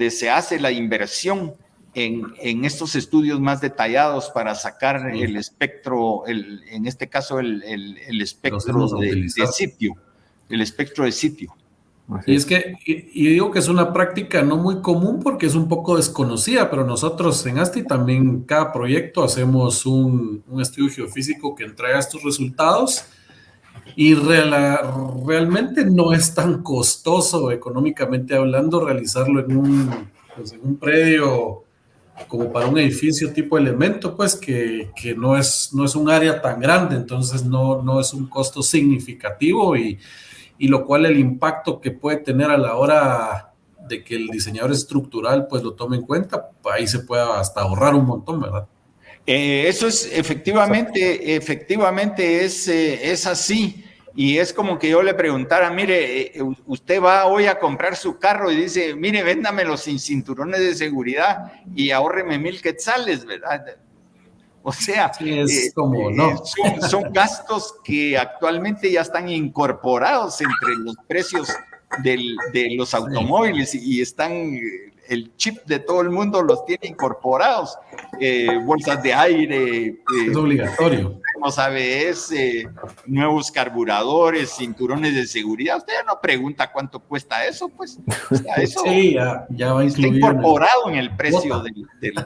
se hace la inversión en estos estudios más detallados para sacar el espectro, en este caso el espectro de sitio, el espectro de sitio. Y es que, y digo que es una práctica no muy común porque es un poco desconocida, pero nosotros en ASTI también cada proyecto hacemos un estudio geofísico que entrega estos resultados y realmente no es tan costoso económicamente hablando realizarlo en un predio como para un edificio tipo elemento, pues que no es un área tan grande, entonces no es un costo significativo y lo cual el impacto que puede tener a la hora de que el diseñador estructural pues lo tome en cuenta, ahí se puede hasta ahorrar un montón, ¿verdad? Eso es efectivamente es así, y es como que yo le preguntara, mire, usted va hoy a comprar su carro y dice, mire, véndamelo sin cinturones de seguridad y ahórreme 1,000 quetzales, ¿verdad? O sea, sí, como, no. son gastos que actualmente ya están incorporados entre los precios de los automóviles y están, el chip de todo el mundo los tiene incorporados. Bolsas de aire. Es obligatorio. ABS, nuevos carburadores, cinturones de seguridad. Usted ya no pregunta cuánto cuesta eso, pues. O sea, eso sí, ya va está incorporado en el precio del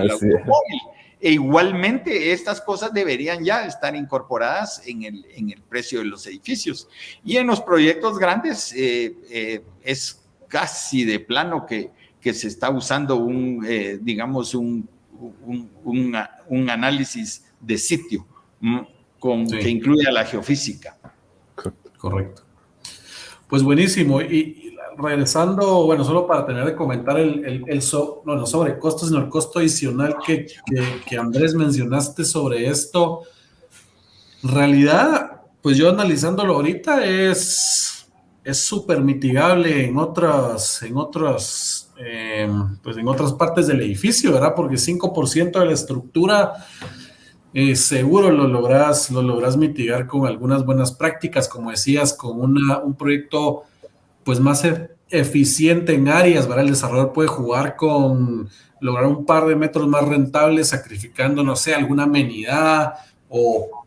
automóvil. E igualmente estas cosas deberían ya estar incorporadas en el precio de los edificios. Y en los proyectos grandes es casi de plano que se está usando digamos un análisis de sitio que incluya la geofísica. Correcto. Pues buenísimo. Y regresando, bueno, solo para tener de comentar no sobre costos, sino el costo adicional que Andrés mencionaste sobre esto. En realidad, pues yo analizándolo ahorita es súper mitigable en otras partes del edificio, ¿verdad? Porque 5% de la estructura seguro lo logras mitigar con algunas buenas prácticas, como decías, con un proyecto pues más eficiente en áreas, ¿verdad? El desarrollador puede jugar con lograr un par de metros más rentables, sacrificando, no sé, alguna amenidad o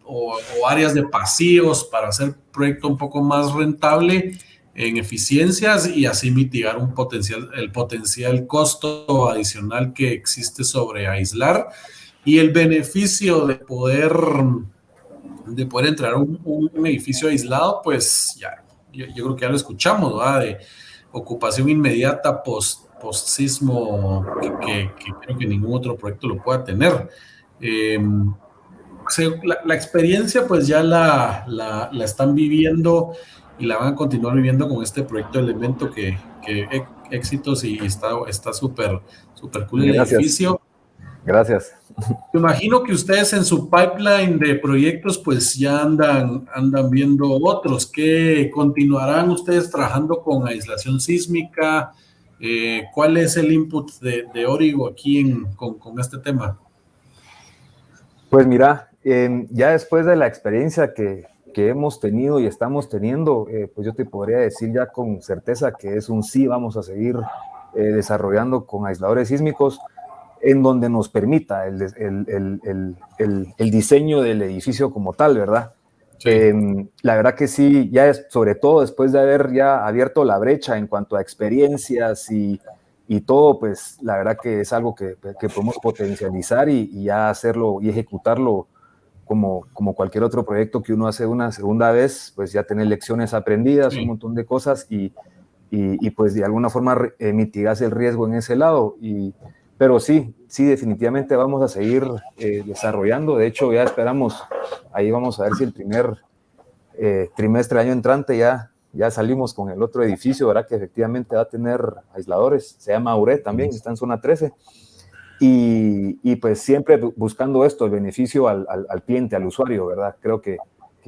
áreas de pasillos para hacer el proyecto un poco más rentable en eficiencias y así mitigar el potencial costo adicional que existe sobre aislar y el beneficio de poder entrar a un edificio aislado, pues ya, yo creo que ya lo escuchamos, ¿verdad? De ocupación inmediata post post-sismo que creo que ningún otro proyecto lo pueda tener. La experiencia pues ya la están viviendo y la van a continuar viviendo con este proyecto de Elemento que éxitos y está súper cool el edificio. Gracias. Me imagino que ustedes en su pipeline de proyectos pues ya andan viendo otros. ¿Qué continuarán ustedes trabajando con aislación sísmica? ¿Cuál es el input de Origo aquí con este tema? Pues mira, ya después de la experiencia que hemos tenido y estamos teniendo, pues yo te podría decir ya con certeza que es un sí, vamos a seguir desarrollando con aisladores sísmicos en donde nos permita el diseño del edificio como tal, ¿verdad? Sí. La verdad que sí, ya sobre todo después de haber ya abierto la brecha en cuanto a experiencias y todo, pues la verdad que es algo que podemos potencializar y ya hacerlo y ejecutarlo como cualquier otro proyecto que uno hace una segunda vez, pues ya tener lecciones aprendidas, sí, un montón de cosas y pues de alguna forma mitigas el riesgo en ese lado. Pero sí, definitivamente vamos a seguir desarrollando. De hecho, ya esperamos, ahí vamos a ver si el primer trimestre del año entrante ya salimos con el otro edificio, ¿verdad? Que efectivamente va a tener aisladores. Se llama AURE también, está en zona 13. Y pues siempre buscando esto, el beneficio al cliente, al usuario, ¿verdad? Creo que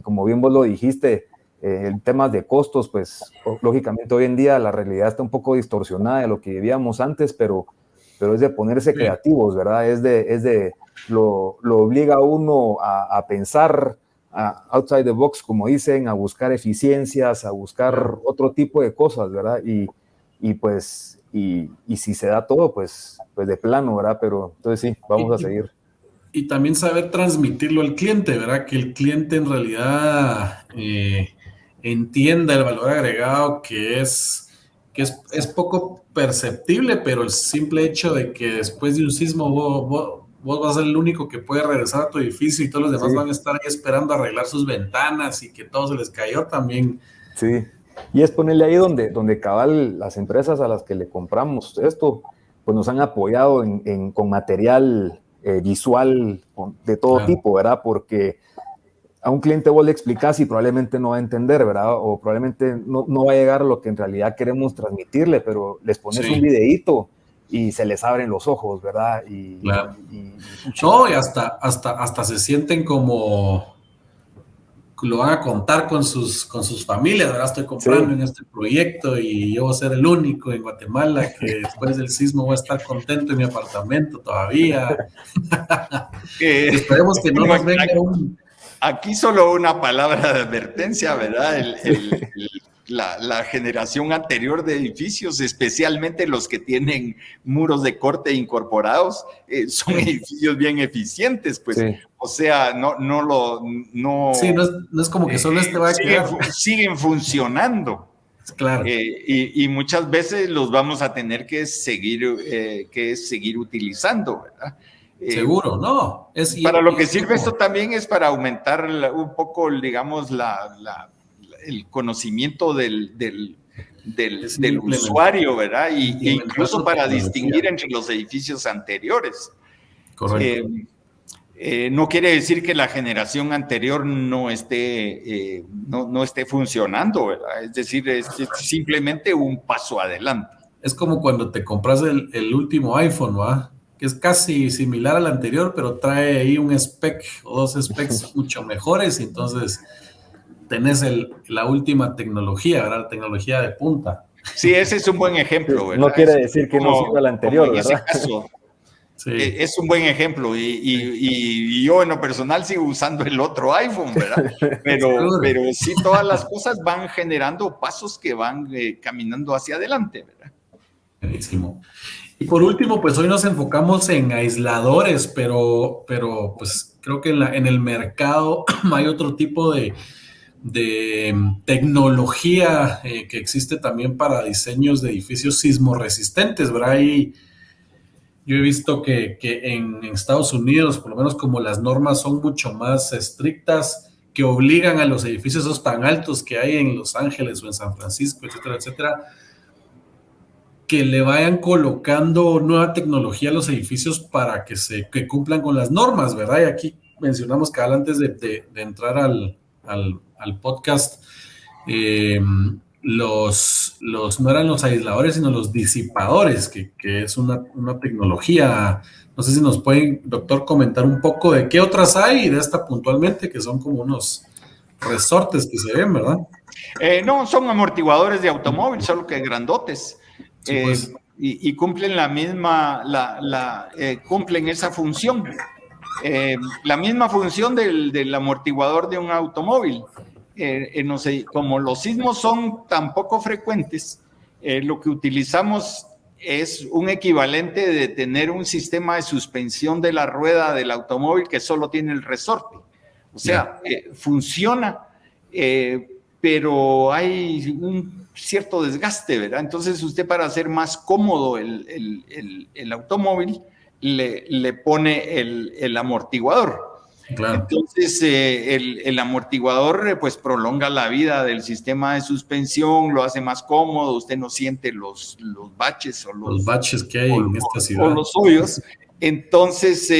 como bien vos lo dijiste, en temas de costos, pues lógicamente hoy en día la realidad está un poco distorsionada de lo que vivíamos antes, pero es de ponerse creativos, ¿verdad? Lo obliga a uno a pensar outside the box, como dicen, a buscar eficiencias, a buscar otro tipo de cosas, ¿verdad? Y pues, si se da todo, pues de plano, ¿verdad? Pero entonces sí, vamos a seguir. Y también saber transmitirlo al cliente, ¿verdad? Que el cliente en realidad entienda el valor agregado que es poco perceptible, pero el simple hecho de que después de un sismo vos vas a ser el único que puede regresar a tu edificio y todos los demás sí van a estar ahí esperando arreglar sus ventanas y que todo se les cayó también. Sí, y es ponerle ahí donde cabal las empresas a las que le compramos esto, pues nos han apoyado con material visual de todo tipo, ¿verdad? Porque a un cliente vos le explicás y probablemente no va a entender, ¿verdad? O probablemente no va a llegar a lo que en realidad queremos transmitirle, pero les pones un videíto y se les abren los ojos, ¿verdad? Claro. No, y hasta se sienten como lo van a contar con sus familias, ¿verdad? Estoy comprando en este proyecto y yo voy a ser el único en Guatemala que después del sismo voy a estar contento en mi apartamento todavía. Esperemos que no nos venga Aquí solo una palabra de advertencia, ¿verdad? La generación anterior de edificios, especialmente los que tienen muros de corte incorporados, son edificios bien eficientes, pues. Sí. O sea, no. Sí, no es como que solo va a quedar. Siguen funcionando. Claro. Y muchas veces los vamos a tener que seguir utilizando, ¿verdad? Seguro, ¿no? Para lo que sirve esto también es para aumentar un poco, digamos, el conocimiento del usuario, ¿verdad? E incluso para distinguir entre los edificios anteriores. Correcto. No quiere decir que la generación anterior no esté funcionando, ¿verdad? Es decir, es simplemente un paso adelante. Es como cuando te compras el último iPhone, ¿va? Que es casi similar al anterior, pero trae ahí un spec o dos specs mucho mejores, y entonces tenés la última tecnología, ¿verdad? La tecnología de punta. Sí, ese es un buen ejemplo, ¿verdad? No quiere decir que no sirva el anterior, en ¿verdad? Ese caso, sí. Es un buen ejemplo, y yo en lo personal sigo usando el otro iPhone, ¿verdad? Pero sí, todas las cosas van generando pasos que van caminando hacia adelante, ¿verdad? Buenísimo. Y por último, pues hoy nos enfocamos en aisladores, pero pues creo que en el mercado hay otro tipo de tecnología que existe también para diseños de edificios sismoresistentes, ¿verdad? Y yo he visto que en Estados Unidos, por lo menos como las normas son mucho más estrictas, que obligan a los edificios esos tan altos que hay en Los Ángeles o en San Francisco, etcétera, etcétera, que le vayan colocando nueva tecnología a los edificios para que cumplan con las normas, ¿verdad? Y aquí mencionamos que antes de entrar al podcast, no eran los aisladores, sino los disipadores, que es una tecnología. No sé si nos pueden, doctor, comentar un poco de qué otras hay y de esta puntualmente, que son como unos resortes que se ven, ¿verdad? No, son amortiguadores de automóvil, solo que grandotes. Sí, pues. Y cumplen la misma, cumplen esa función. La misma función del amortiguador de un automóvil. No sé, como los sismos son tan poco frecuentes, lo que utilizamos es un equivalente de tener un sistema de suspensión de la rueda del automóvil que solo tiene el resorte. O sea, funciona, pero hay un cierto desgaste, ¿verdad? Entonces usted, para hacer más cómodo el automóvil, le pone el amortiguador. Claro. Entonces el amortiguador pues prolonga la vida del sistema de suspensión, lo hace más cómodo, usted no siente los baches o los baches que hay en esta ciudad. O los hoyos. Entonces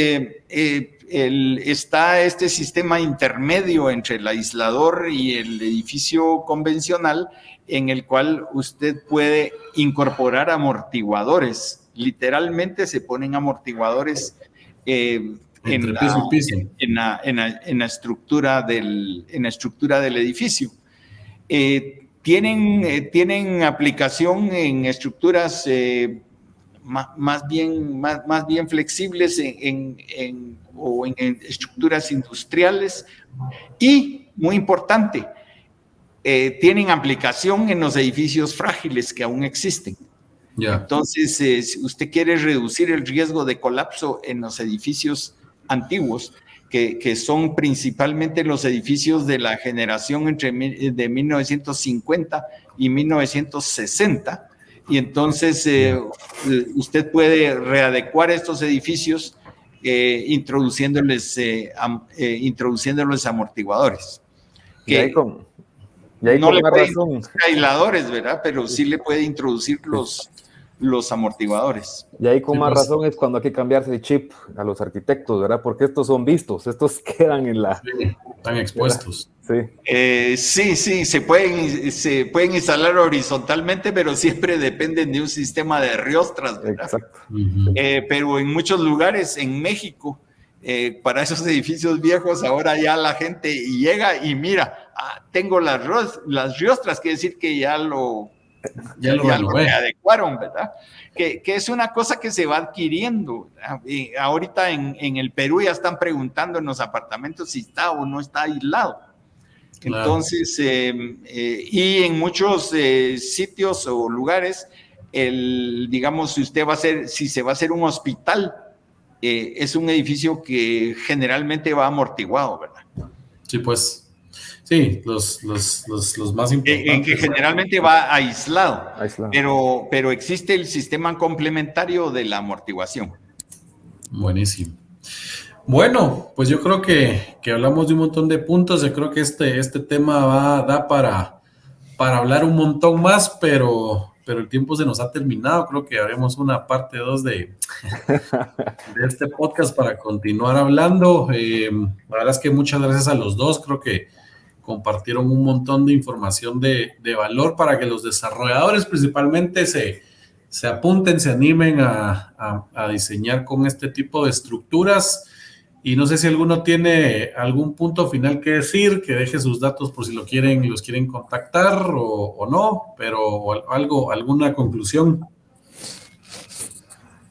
está este sistema intermedio entre el aislador y el edificio convencional, en el cual usted puede incorporar amortiguadores. Literalmente se ponen amortiguadores en la estructura del edificio. Tienen aplicación en estructuras más bien flexibles o en estructuras industriales, y, muy importante, tienen aplicación en los edificios frágiles que aún existen. Entonces, si usted quiere reducir el riesgo de colapso en los edificios antiguos, que son principalmente los edificios de la generación de 1950 y 1960, y entonces usted puede readecuar estos edificios introduciéndoles amortiguadores. No le puede introducir aisladores, ¿verdad? Pero sí le puede introducir los amortiguadores. Y ahí con más razón es cuando hay que cambiarse el chip a los arquitectos, ¿verdad? Porque estos son vistos, estos quedan en la... Sí, están expuestos. Sí, se pueden instalar horizontalmente, pero siempre dependen de un sistema de riostras, ¿verdad? Exacto. Pero en muchos lugares, en México, para esos edificios viejos, ahora ya la gente llega y mira, tengo las riostras, quiere decir que ya lo adecuaron, ¿verdad? Que es una cosa que se va adquiriendo. Ahorita en el Perú ya están preguntando en los apartamentos si está o no está aislado. Claro. Entonces, y en muchos sitios o lugares, digamos, si se va a hacer un hospital, es un edificio que generalmente va amortiguado, ¿verdad? Sí, pues. Sí, los más importantes. Que generalmente va aislado. Pero existe el sistema complementario de la amortiguación. Buenísimo. Bueno, pues yo creo que hablamos de un montón de puntos. Yo creo que este tema da para hablar un montón más, pero el tiempo se nos ha terminado. Creo que haremos una parte 2 de este podcast para continuar hablando. La verdad es que muchas gracias a los dos. Creo que compartieron un montón de información de valor para que los desarrolladores principalmente se apunten, se animen a diseñar con este tipo de estructuras. Y no sé si alguno tiene algún punto final que decir, que deje sus datos por si los quieren contactar o no, pero alguna conclusión.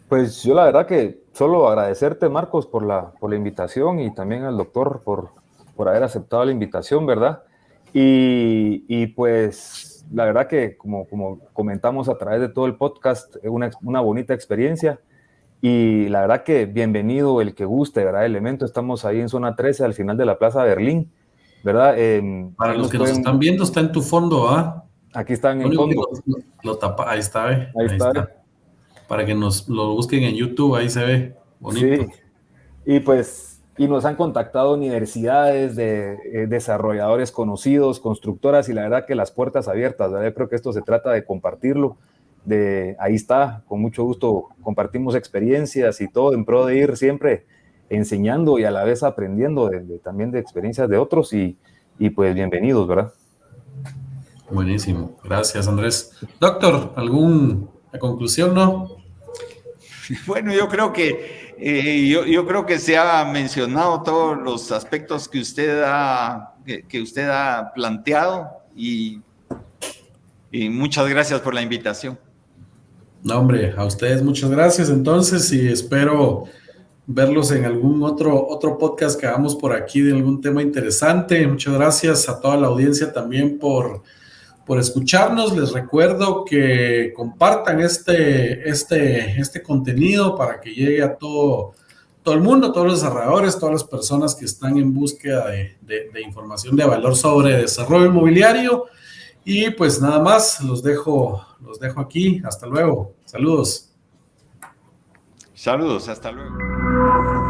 Pues yo la verdad que solo agradecerte, Marcos, por la invitación, y también al doctor por haber aceptado la invitación, ¿verdad? Y pues la verdad que como comentamos a través de todo el podcast, es una bonita experiencia, y la verdad que bienvenido el que guste, ¿verdad? Elemento, estamos ahí en zona 13, al final de la Plaza Berlín, ¿verdad? Para los que nos están viendo, está en tu fondo, ¿ah? Aquí está en el fondo. Lo tapa, ahí está, ¿eh? Ahí está. Para que lo busquen en YouTube, ahí se ve bonito. Sí, y nos han contactado universidades, de desarrolladores conocidos, constructoras, y la verdad que las puertas abiertas, ¿verdad? Yo creo que esto se trata de compartirlo, ahí está, con mucho gusto compartimos experiencias y todo en pro de ir siempre enseñando y a la vez aprendiendo también de experiencias de otros y pues bienvenidos, ¿verdad? Buenísimo, gracias Andrés. Doctor, ¿alguna conclusión, no? Bueno, yo creo que se ha mencionado todos los aspectos que usted ha planteado y muchas gracias por la invitación. No, hombre, a ustedes muchas gracias entonces y espero verlos en algún otro podcast que hagamos por aquí de algún tema interesante. Muchas gracias a toda la audiencia también por escucharnos. Les recuerdo que compartan este contenido para que llegue a todo el mundo, todos los desarrolladores, todas las personas que están en búsqueda de información de valor sobre desarrollo inmobiliario. Y pues nada más, los dejo aquí. Hasta luego. Saludos. Saludos, hasta luego.